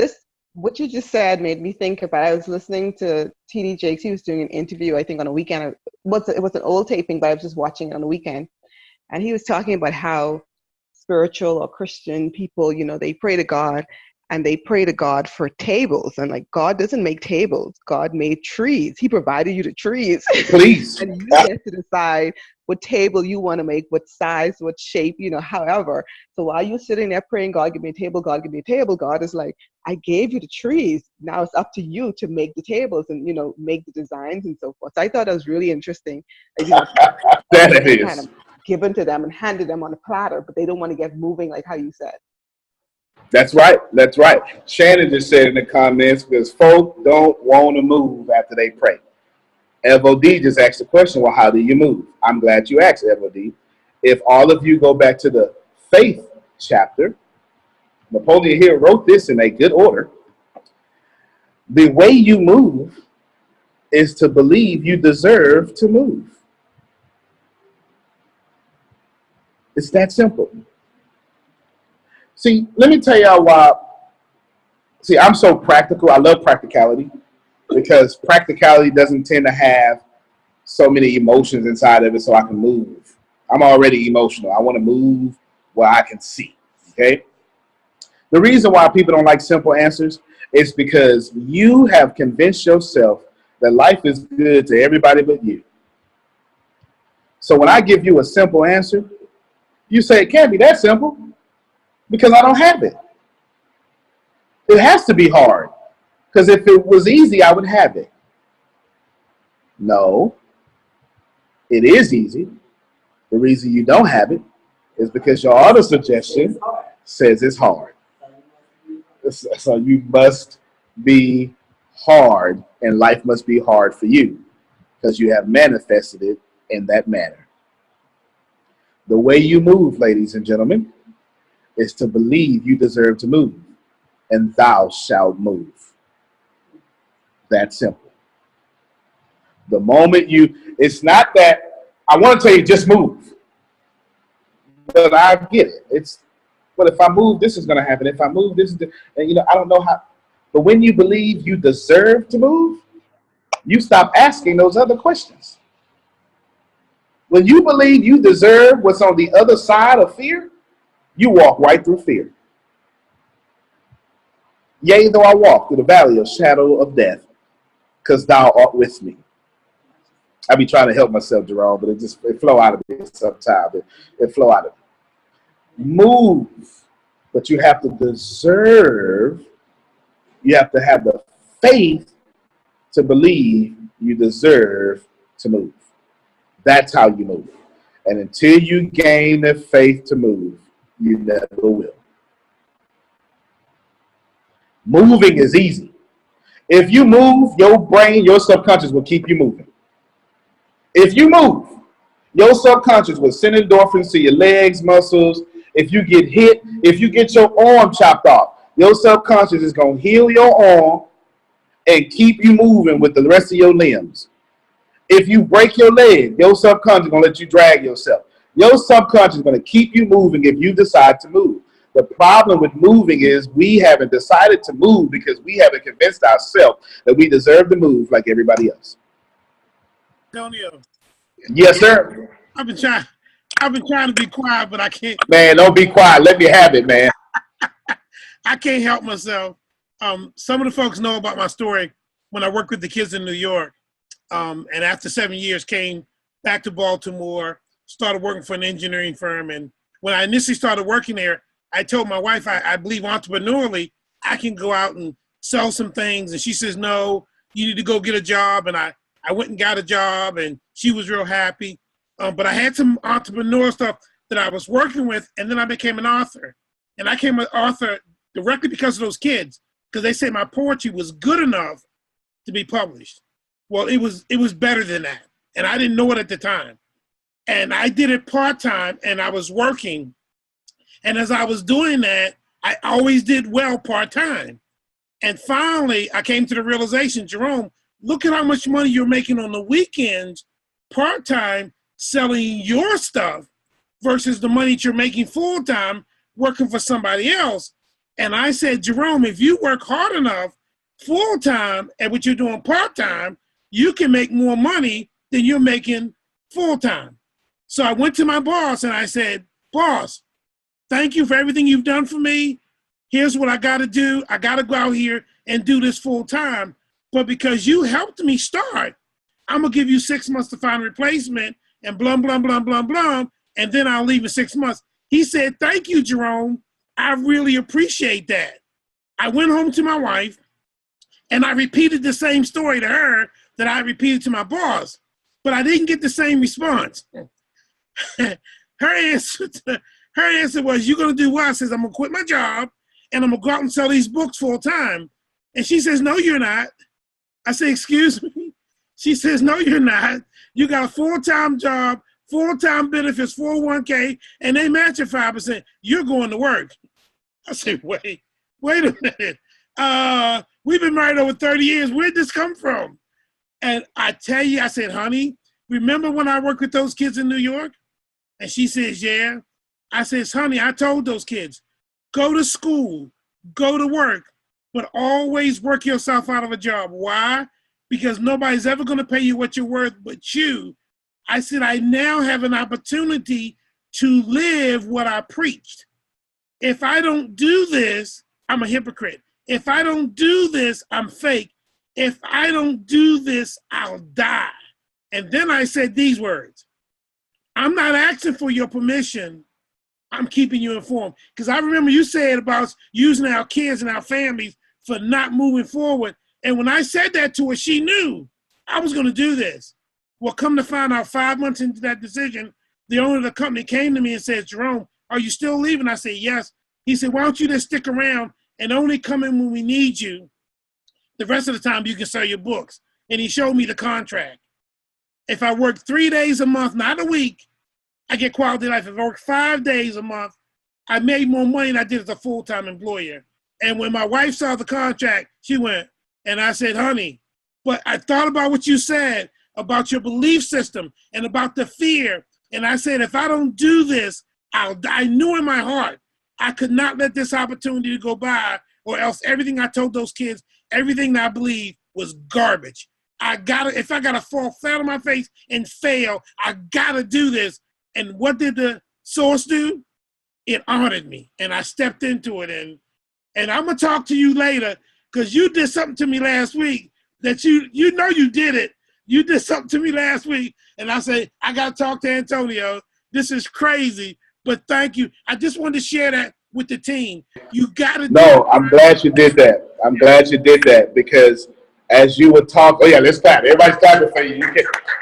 what you just said made me think about, I was listening to T.D. Jakes. He was doing an interview, I think, on a weekend. It was an old taping, but I was just watching it on the weekend. And he was talking about how spiritual or Christian people, they pray to God, and they pray to God for tables. And like, God doesn't make tables. God made trees. He provided you the trees. Please. And you get to decide what table you want to make, what size, what shape, however. So while you're sitting there praying, God, give me a table, God, give me a table, God is like, I gave you the trees. Now it's up to you to make the tables and, make the designs and so forth. So I thought that was really interesting. That is. Kind of given to them and handed them on a platter, but they don't want to get moving like how you said. That's right. That's right. Shannon just said in the comments, because folk don't want to move after they pray. FOD just asked the question, well, how do you move? I'm glad you asked, FOD. If all of you go back to the faith chapter, Napoleon Hill wrote this in a good order. The way you move is to believe you deserve to move. It's that simple. See, let me tell y'all why. See, I'm so practical. I love practicality because practicality doesn't tend to have so many emotions inside of it so I can move. I'm already emotional. I want to move where I can see, okay? The reason why people don't like simple answers is because you have convinced yourself that life is good to everybody but you. So when I give you a simple answer, you say it can't be that simple because I don't have it. It has to be hard because if it was easy, I would have it. No, it is easy. The reason you don't have it is because your auto suggestion says it's hard. So you must be hard, and life must be hard for you because you have manifested it in that manner. The way you move, ladies and gentlemen, is to believe you deserve to move, and thou shalt move. That simple. The moment it's not that I want to tell you just move, but I get it. But if I move, this is going to happen. If I move, this is, and I don't know how. But when you believe you deserve to move, you stop asking those other questions. When you believe you deserve what's on the other side of fear, you walk right through fear. Yea, though I walk through the valley of shadow of death, because thou art with me. I be trying to help myself, Jerome, but it flow out of me sometimes. It flow out of me. Move, but you have to deserve. You have to have the faith to believe you deserve to move. That's how you move. And until you gain the faith to move, you never will. Moving is easy. If you move, your brain, your subconscious will keep you moving. If you move, your subconscious will send endorphins to your legs, muscles. If you get hit, if you get your arm chopped off, your subconscious is going to heal your arm and keep you moving with the rest of your limbs. If you break your leg, your subconscious is going to let you drag yourself. Your subconscious is going to keep you moving if you decide to move. The problem with moving is we haven't decided to move because we haven't convinced ourselves that we deserve to move like everybody else. Antonio. Yes, sir. I've been trying to be quiet, but I can't. Man, don't be quiet. Let me have it, man. I can't help myself. Some of the folks know about my story when I worked with the kids in New York. And after 7 years, came back to Baltimore, started working for an engineering firm. And when I initially started working there, I told my wife, I believe entrepreneurially, I can go out and sell some things. And she says, no, you need to go get a job. And I went and got a job, and she was real happy. But I had some entrepreneurial stuff that I was working with, and then I became an author. And I became an author directly because of those kids, because they say my poetry was good enough to be published. Well, it was better than that, and I didn't know it at the time. And I did it part-time, and I was working. And as I was doing that, I always did well part-time. And finally, I came to the realization, Jerome, look at how much money you're making on the weekends, part-time, selling your stuff versus the money that you're making full-time working for somebody else. And I said, Jerome, if you work hard enough full-time at what you're doing part-time, you can make more money than you're making full-time. So I went to my boss and I said, boss, thank you for everything you've done for me. Here's what I got to do. I got to go out here and do this full-time. But because you helped me start, I'm going to give you 6 months to find a replacement and blah, blah, blah, blah, blah, and then I'll leave in 6 months. He said, thank you, Jerome. I really appreciate that. I went home to my wife, and I repeated the same story to her that I repeated to my boss, but I didn't get the same response. her answer was, you're going to do what? I says, I'm going to quit my job, and I'm going to go out and sell these books full-time. And she says, no, you're not. I say, excuse me? She says, no, you're not. You got a full-time job, full-time benefits, 401k, and they match at 5%. You're going to work. I say, wait a minute. We've been married over 30 years. Where'd this come from? And I tell you, I said, honey, remember when I worked with those kids in New York? And she says, yeah. I says, honey, I told those kids, go to school, go to work, but always work yourself out of a job. Why? Because nobody's ever going to pay you what you're worth but you. I said, I now have an opportunity to live what I preached. if I don't do this, I'm a hypocrite. If I don't do this, I'm fake. If I don't do this, I'll die. And then I said these words. I'm not asking for your permission. I'm keeping you informed. Because I remember you said about using our kids and our families for not moving forward. And when I said that to her, she knew I was going to do this. Well, come to find out 5 months into that decision, the owner of the company came to me and said, Jerome, are you still leaving? I said, yes. He said, why don't you just stick around and only come in when we need you? The rest of the time, you can sell your books. And he showed me the contract. If I work 3 days a month, not a week, I get quality life. If I work 5 days a month, I made more money than I did as a full-time employer. And when my wife saw the contract, she went, and I said, honey, but I thought about what you said about your belief system and about the fear. And I said, if I don't do this, I'll die. I knew in my heart I could not let this opportunity go by, or else everything I told those kids, everything that I believed was garbage. If I gotta fall flat on my face and fail, I gotta do this. And what did the source do? It honored me, and I stepped into it. And I'm gonna talk to you later, because you did something to me last week that you know you did it. You did something to me last week, and I say, I gotta talk to Antonio. This is crazy, but thank you. I just wanted to share that with the team. You gotta do No, it. I'm glad you did that. I'm glad you did that, because as you would talk, oh yeah, let's clap. Everybody's clapping for you.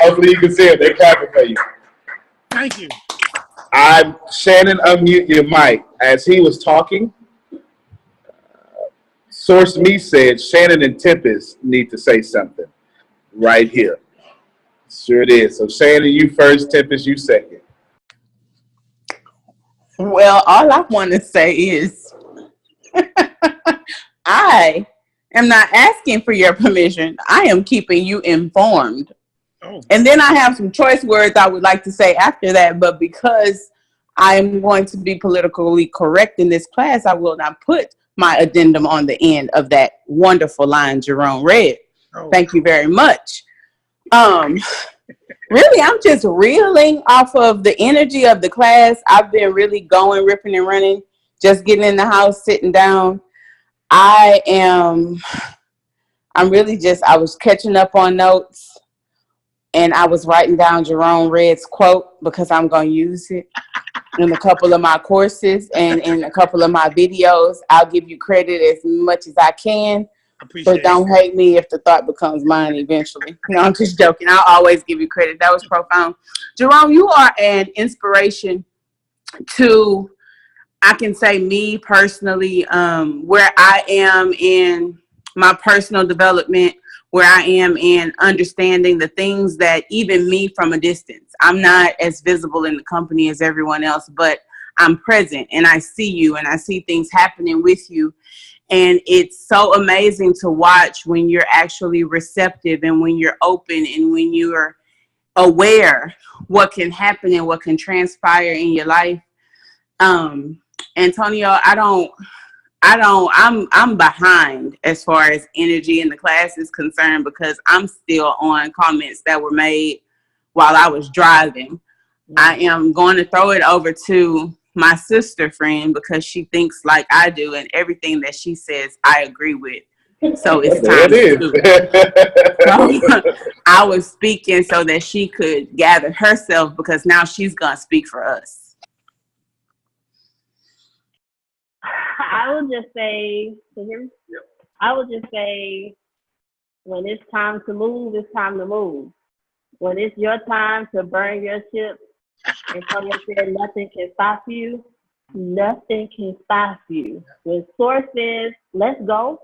Hopefully you can see it. They're clapping for you. Thank you. Shannon, unmute your mic. As he was talking, Source Me said Shannon and Tempest need to say something right here. Sure it is. So Shannon, you first, Tempest, you second. Well, all I want to say is I am not asking for your permission. I am keeping you informed. Oh. And then I have some choice words I would like to say after that, but because I'm going to be politically correct in this class, I will not put my addendum on the end of that wonderful line Jerome read. Oh. Thank you very much. Really, I'm just reeling off of the energy of the class. I've been really going, ripping and running, just getting in the house, sitting down. I was catching up on notes, and I was writing down Jerome Red's quote because I'm going to use it in a couple of my courses and in a couple of my videos. I'll give you credit as much as I can. But don't hate me if the thought becomes mine eventually. No, I'm just joking. I'll always give you credit. That was profound. Jerome, you are an inspiration to, I can say, me personally, where I am in my personal development, where I am in understanding the things that even me from a distance, I'm not as visible in the company as everyone else, but I'm present and I see you and I see things happening with you. And it's so amazing to watch when you're actually receptive and when you're open and when you're aware what can happen and what can transpire in your life. Antonio, I'm behind as far as energy in the class is concerned because I'm still on comments that were made while I was driving. I am going to throw it over to my sister friend because she thinks like I do, and everything that she says I agree with. So it's time to so, I was speaking so that she could gather herself because now she's gonna speak for us. I would just say, can you hear me? Yep. I would just say, when it's time to move, it's time to move. When it's your time to burn your chips, and Tony said nothing can stop you, nothing can stop you. When Source says, let's go,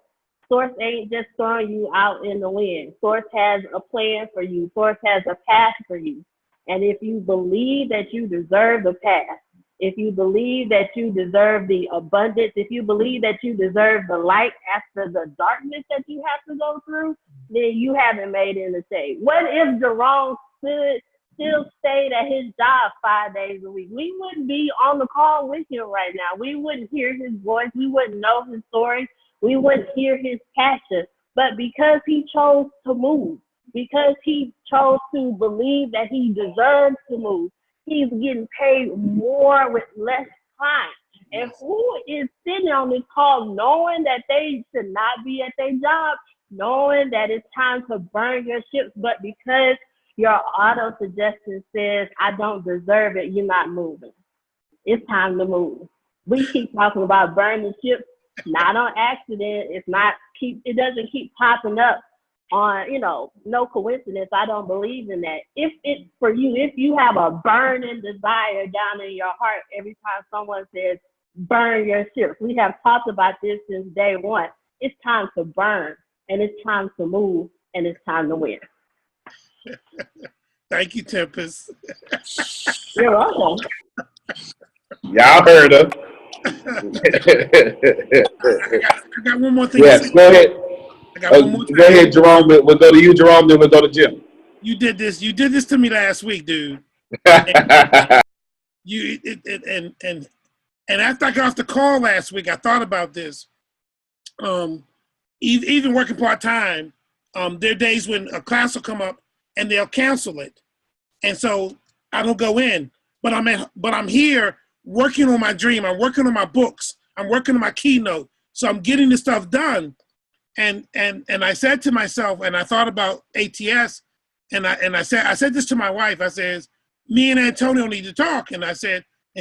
Source ain't just throwing you out in the wind. Source has a plan for you. Source has a path for you. And if you believe that you deserve the path, if you believe that you deserve the abundance, if you believe that you deserve the light after the darkness that you have to go through, then you haven't made any mistake. What if Jerome still stayed at his job 5 days a week? We wouldn't be on the call with him right now. We wouldn't hear his voice. We wouldn't know his story. We wouldn't hear his passion. But because he chose to move, because he chose to believe that he deserves to move, he's getting paid more with less time. And who is sitting on this call knowing that they should not be at their job, knowing that it's time to burn your ships, but because your auto suggestion says, I don't deserve it, you're not moving. It's time to move. We keep talking about burning ships, not on accident. It doesn't keep popping up on, no coincidence. I don't believe in that. If it's for you, if you have a burning desire down in your heart every time someone says, burn your ships. We have talked about this since day one. It's time to burn, and it's time to move, and it's time to win. Thank you, Tempest. You're welcome. Y'all heard her. I got one more thing. Yes, go ahead. I got one more thing. Go ahead, Jerome. We'll go to you, Jerome, then we'll go to Jim. You did this to me last week, dude. And after I got off the call last week, I thought about this. Even working part-time, there are days when a class will come up and they'll cancel it. And so I don't go in. But I'm here working on my dream. I'm working on my books. I'm working on my keynote. So I'm getting this stuff done. And I said to myself, and I thought about ATS, and I said this to my wife. I says, me and Antonio need to talk. And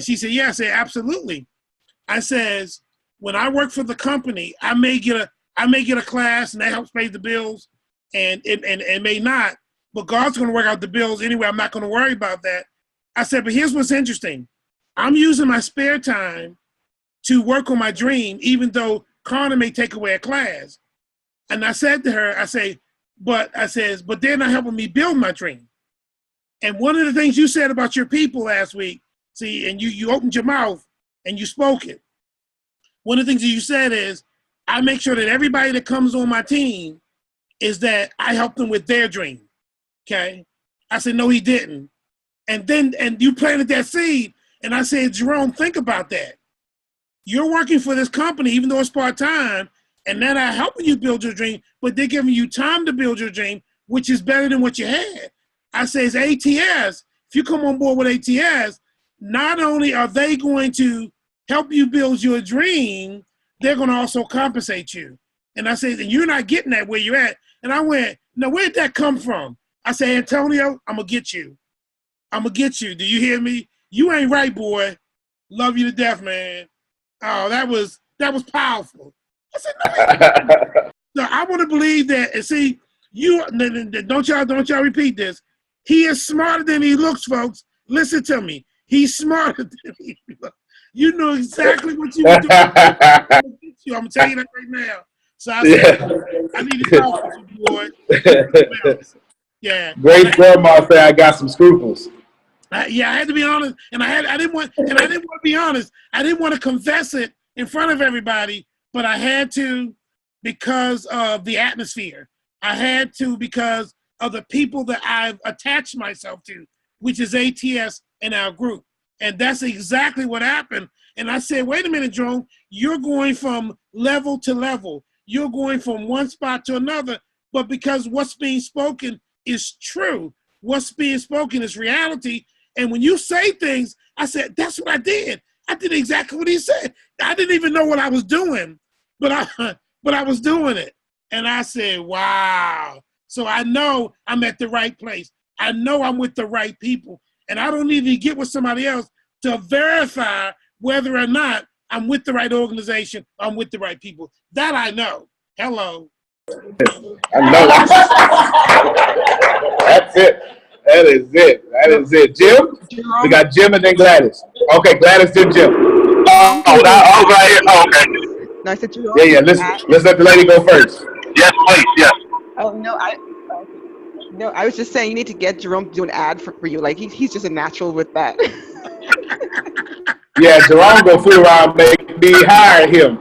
she said, yeah. I said, absolutely. I says, when I work for the company, I may get a class and that helps pay the bills, and it may not, but God's going to work out the bills anyway. I'm not going to worry about that. I said, but here's what's interesting. I'm using my spare time to work on my dream, even though Connor may take away a class. And I said to her, but they're not helping me build my dream. And one of the things you said about your people last week, and you opened your mouth and you spoke it. One of the things that you said is, I make sure that everybody that comes on my team is that I help them with their dream. Okay? I said, no, he didn't. And you planted that seed. And I said, Jerome, think about that. You're working for this company, even though it's part-time, and they're not helping you build your dream, but they're giving you time to build your dream, which is better than what you had. I say, it's ATS. If you come on board with ATS, not only are they going to help you build your dream, they're going to also compensate you. And I say, you're not getting that where you're at. And I went, now where'd that come from? I say, Antonio, I'm going to get you. I'm going to get you. Do you hear me? You ain't right, boy. Love you to death, man. Oh, that was powerful. I said, no, I want to believe that. And see, don't y'all repeat this. He is smarter than he looks, folks. Listen to me. He's smarter than he looks. You know exactly what you were doing. I'm going to tell you that right now. So I said, I need to talk with you, boy. Yeah. Great grandma said I got some scruples. I had to be honest, and I didn't want to be honest. I didn't want to confess it in front of everybody, but I had to because of the atmosphere. I had to because of the people that I've attached myself to, which is ATS and our group. And that's exactly what happened. And I said, wait a minute, Jerome, you're going from level to level. You're going from one spot to another, but because what's being spoken is true, what's being spoken is reality. And when you say things, I said, that's what I did. I did exactly what he said. I didn't even know what I was doing, but I was doing it. And I said, wow. So I know I'm at the right place. I know I'm with the right people. And I don't need to get with somebody else to verify whether or not I'm with the right organization, I'm with the right people. That I know. Hello. I know. That's it. That is it. Jim? We got Jim and then Gladys. Okay, Gladys, then Jim. Right here. Oh, okay. Nice that you. Yeah. Let's let the lady go first. Yes, please. Yes. Oh no, I was just saying you need to get Jerome to do an ad for you. Like he's just a natural with that. Yeah, Jerome go fool around, make me hire him.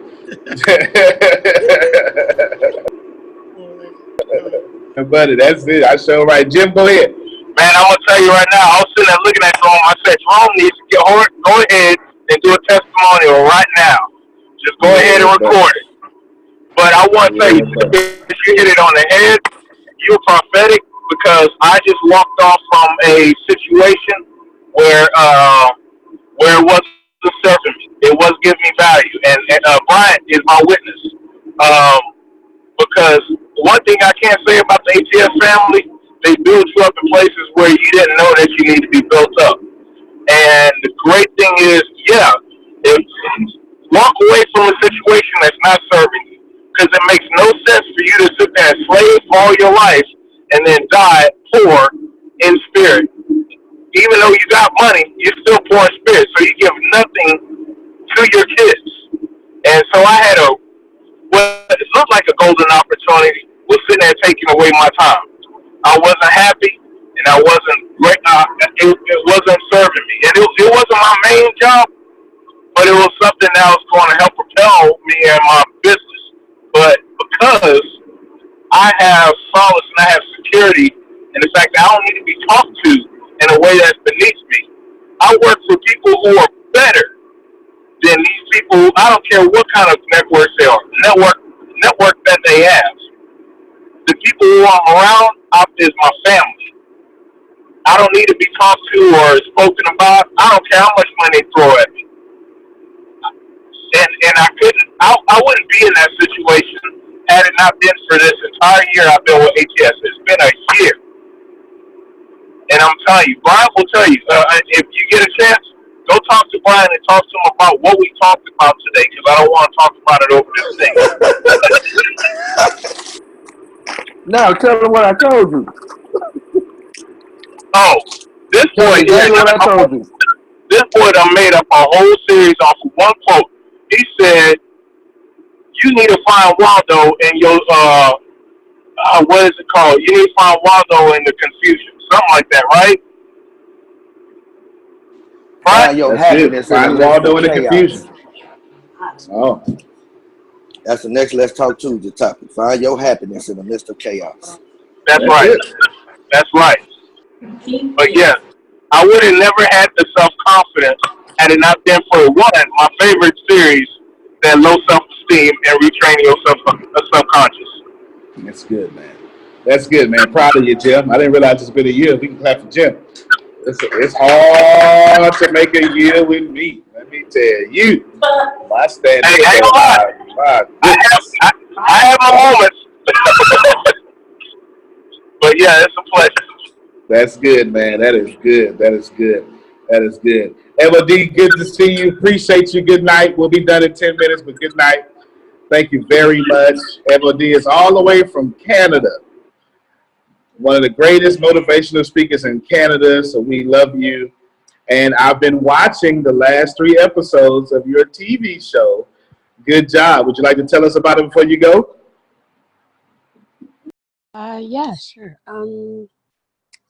Buddy, that's it. I show right. Jim, go ahead. Man, I'm gonna tell you right now. I was sitting there looking at Jerome. I said, Jerome needs to go ahead and do a testimonial right now. Just go ahead and record it. But I want to say, you hit it on the head. You're prophetic because I just walked off from a situation where it wasn't serving me. It was giving me value, and Brian is my witness. Um, because one thing I can't say about the ATS family, they build you up in places where you didn't know that you need to be built up. And the great thing is, yeah, if walk away from a situation that's not serving you, because it makes no sense for you to sit there and slave all your life and then die poor in spirit. Even though you got money, you're still poor in spirit, so you give nothing to your kids. And so I had what it looked like a golden opportunity was sitting there taking away my time. I wasn't happy, and I wasn't great. It wasn't serving me, and it wasn't my main job, but it was something that was going to help propel me and my business. But because I have solace and I have security in the fact that I don't need to be talked to in a way that's beneath me, I work for people who are better than these people. I don't care what kind of networks they are, network that they have. The people who I'm around is my family. I don't need to be talked to or spoken about. I don't care how much money they throw at me. And I wouldn't be in that situation had it not been for this entire year I've been with ATS. It's been a year. And I'm telling you, Brian will tell you, if you get a chance, go talk to Brian and talk to him about what we talked about today, because I don't want to talk about it over this thing. No, tell them what I told you. Oh, this boy, exactly what I told you. This boy done made up a whole series off of one quote. He said, "You need to find Waldo in your what is it called? You need to find Waldo in the confusion, something like that, right?" Find your happiness in the midst of chaos. Oh, that's the next Let's Talk Tuesday topic. Find your happiness in the midst of chaos. That's right. That's right. But yeah, I would have never had the self-confidence had it not been for one, my favorite series, that low self-esteem and retraining your subconscious. That's good, man. That's good, man. Proud of you, Jim. I didn't realize it's been a year. We can clap for Jim. It's hard to make a year with me. Let me tell you. My standard. Hey, I ain't gonna lie. I have my moments. But yeah, it's a pleasure. That's good, man. That is good. That is good. That is good. MOD, good to see you. Appreciate you. Good night. We'll be done in 10 minutes, but good night. Thank you very much. MOD is all the way from Canada. One of the greatest motivational speakers in Canada, so we love you. And I've been watching the last 3 episodes of your TV show. Good job. Would you like to tell us about it before you go? Yeah, sure.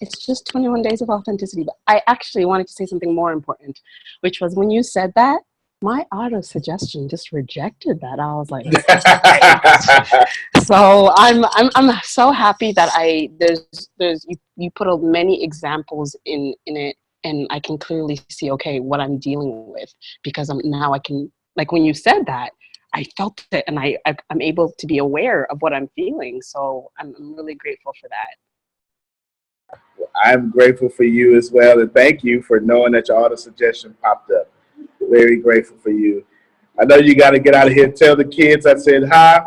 It's just 21 Days of Authenticity. But I actually wanted to say something more important, which was when you said that, my auto suggestion just rejected that. I was like, so I'm so happy that you put many examples in it, and I can clearly see, okay, what I'm dealing with, because now I can, like when you said that, I felt it, and I'm able to be aware of what I'm feeling. So I'm really grateful for that. I'm grateful for you as well, and thank you for knowing that your auto suggestion popped up. Very grateful for you. I know you got to get out of here. Tell the kids I said hi,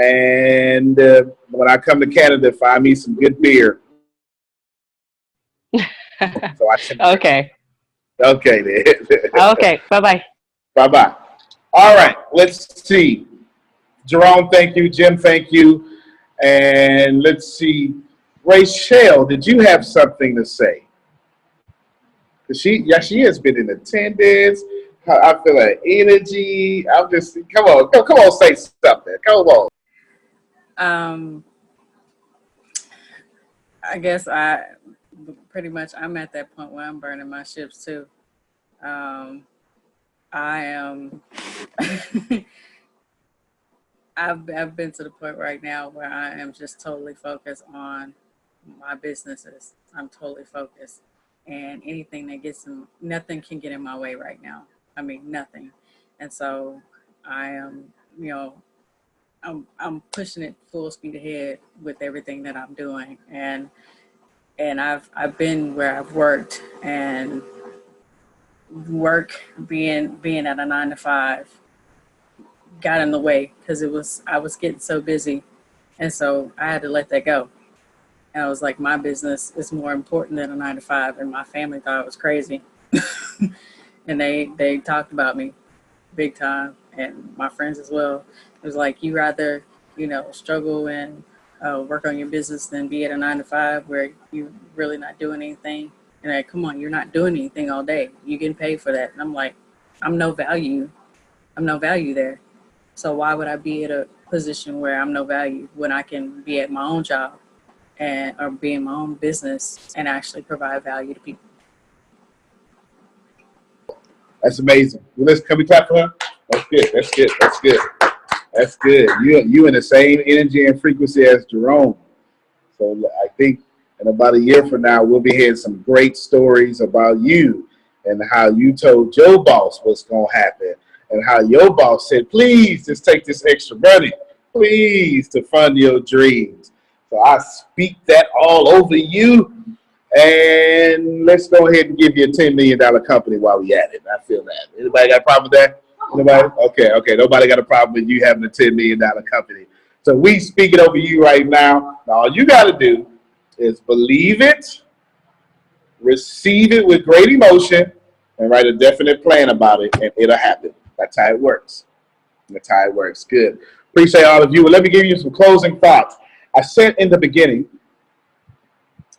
and when I come to Canada, find me some good beer. So I can. Okay. Okay, then. Okay. Bye-bye. Bye-bye. All right. Let's see. Jerome, thank you. Jim, thank you. And let's see. Rachel, did you have something to say? She has been in attendance. I feel her energy. I'm just, come on, say something. Come on. I guess pretty much I'm at that point where I'm burning my ships too. I am. I've been to the point right now where I am just totally focused on my businesses. I'm totally focused, and anything that nothing can get in my way right now. I mean, nothing. And so I am, I'm pushing it full speed ahead with everything that I'm doing. And I've been where I've worked, and work, being at a 9 to 5 got in the way because I was getting so busy, and so I had to let that go. And I was like, my business is more important than a 9 to 5, and my family thought I was crazy, and they talked about me big time, and my friends as well. It was like, you rather, struggle and work on your business than be at a 9 to 5 where you're really not doing anything. And like, come on, you're not doing anything all day. You getting paid for that. And I'm like, I'm no value. I'm no value there. So why would I be at a position where I'm no value when I can be at my own job or be in my own business and actually provide value to people? That's amazing. Well, can we clap for her? That's good. That's good. That's good. That's good. You in the same energy and frequency as Jerome. So I think in about a year from now, we'll be hearing some great stories about you and how you told your boss what's going to happen and how your boss said, please just take this extra money, please, to fund your dreams. So I speak that all over you. And let's go ahead and give you a $10 million company while we at it. I feel that. Anybody got a problem with that? Nobody? Okay. Nobody got a problem with you having a $10 million company. So we speak it over you right now. Now all you got to do is believe it, receive it with great emotion, and write a definite plan about it, and it'll happen. That's how it works. That's how it works. Good. Appreciate all of you. Well, let me give you some closing thoughts. I said in the beginning,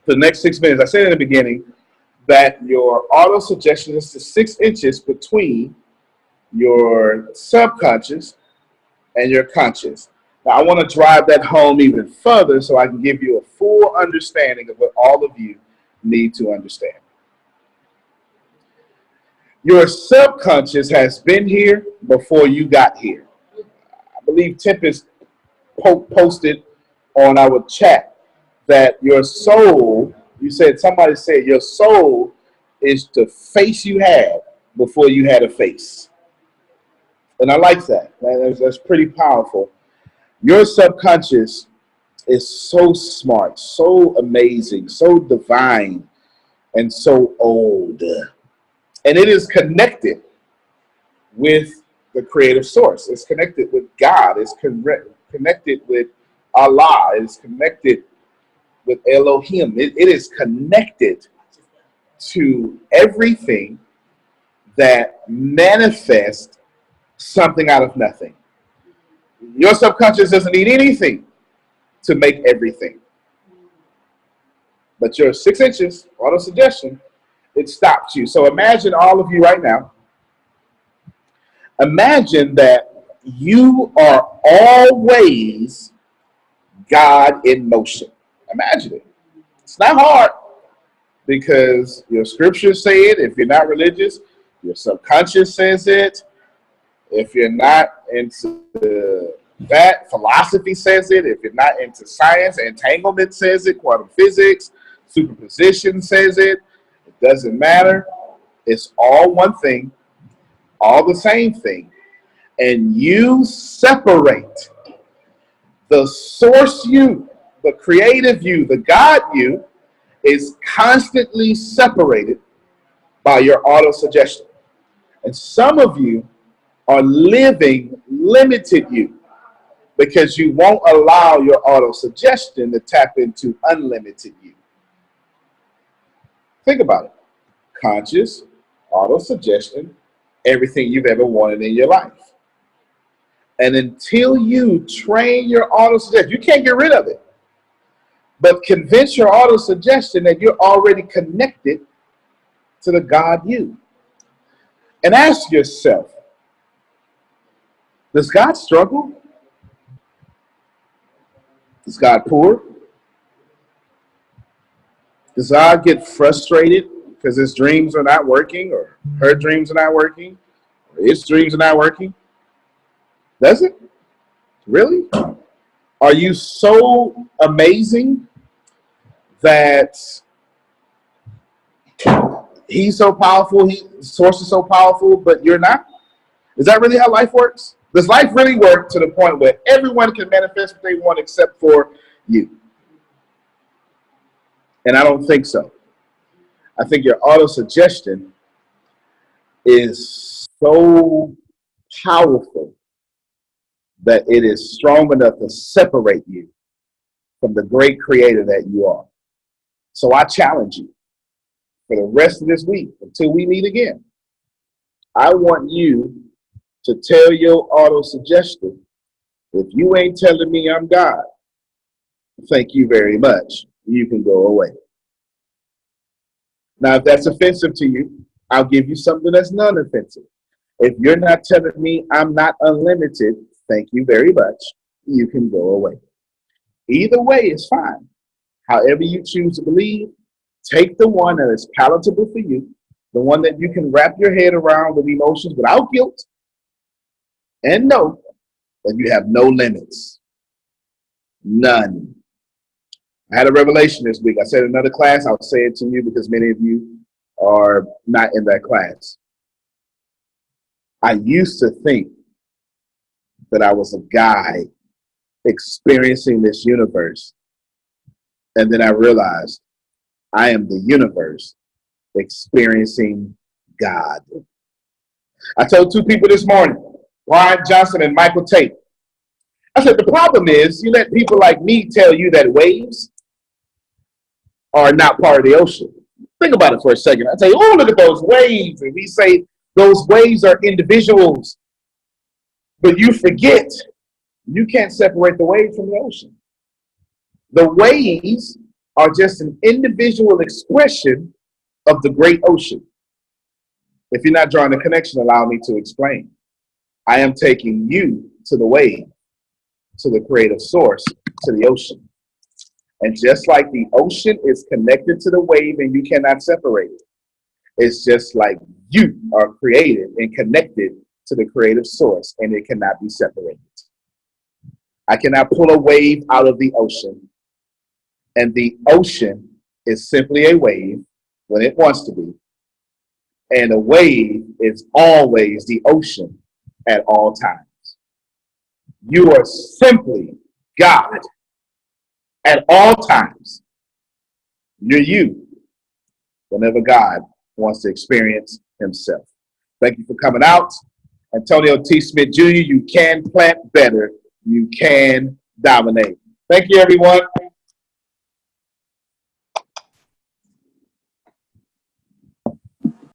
for the next 6 minutes, I said in the beginning that your auto suggestion is to 6 inches between your subconscious and your conscious. Now, I want to drive that home even further so I can give you a full understanding of what all of you need to understand. Your subconscious has been here before you got here. I believe Tempest posted on our chat that your soul, somebody said your soul is the face you had before you had a face. And I like that. That's pretty powerful. Your subconscious is so smart, so amazing, so divine, and so old. And it is connected with the creative source. It's connected with God. It's connected with Allah. It's connected with Elohim. It is connected to everything that manifests something out of nothing. Your subconscious doesn't need anything to make everything. But your 6 inches, auto suggestion, it stops you. So imagine all of you right now. Imagine that you are always God in motion. Imagine it. It's not hard because your scriptures say it. If you're not religious, your subconscious says it. If you're not into that, philosophy says it. If you're not into science, entanglement says it. Quantum physics, superposition says it. It doesn't matter. It's all one thing, all the same thing. And you separate the source you, the creative you, the God you, is constantly separated by your auto suggestion. And some of you are living limited you because you won't allow your auto suggestion to tap into unlimited you. Think about it. Conscious, auto suggestion, everything you've ever wanted in your life. And until you train your auto suggestion, you can't get rid of it. But convince your auto suggestion that you're already connected to the God you. And ask yourself, does God struggle? Is God poor? Does God get frustrated because his dreams are not working, or her dreams are not working, or his dreams are not working? Does it? Really? Are you so amazing that he's so powerful, source is so powerful, but you're not? Is that really how life works? Does life really work to the point where everyone can manifest what they want except for you? And I don't think so. I think your auto-suggestion is so powerful that it is strong enough to separate you from the great creator that you are. So I challenge you for the rest of this week until we meet again. I want you to tell your auto-suggestion, if you ain't telling me I'm God, thank you very much. You can go away. Now, if that's offensive to you, I'll give you something that's non-offensive. If you're not telling me I'm not unlimited, thank you very much. You can go away. Either way is fine. However you choose to believe, take the one that is palatable for you, the one that you can wrap your head around with emotions without guilt, and know that you have no limits. None. I had a revelation this week. I said in another class, I'll say it to you because many of you are not in that class. I used to think that I was a guy experiencing this universe. And then I realized I am the universe experiencing God. I told two people this morning, Ryan Johnson and Michael Tate. I said, the problem is you let people like me tell you that waves are not part of the ocean. Think about it for a second. I tell you, oh, look at those waves. And we say those waves are individuals. But you forget, you can't separate the wave from the ocean. The waves are just an individual expression of the great ocean. If you're not drawing the connection, allow me to explain. I am taking you to the wave, to the creative source, to the ocean. And just like the ocean is connected to the wave and you cannot separate it, it's just like you are created and connected to the creative source and it cannot be separated. I cannot pull a wave out of the ocean, and the ocean is simply a wave when it wants to be. And a wave is always the ocean at all times. You are simply God at all times. You're you whenever God wants to experience himself. Thank you for coming out. Antonio T. Smith Jr., you can plant better. You can dominate. Thank you, everyone.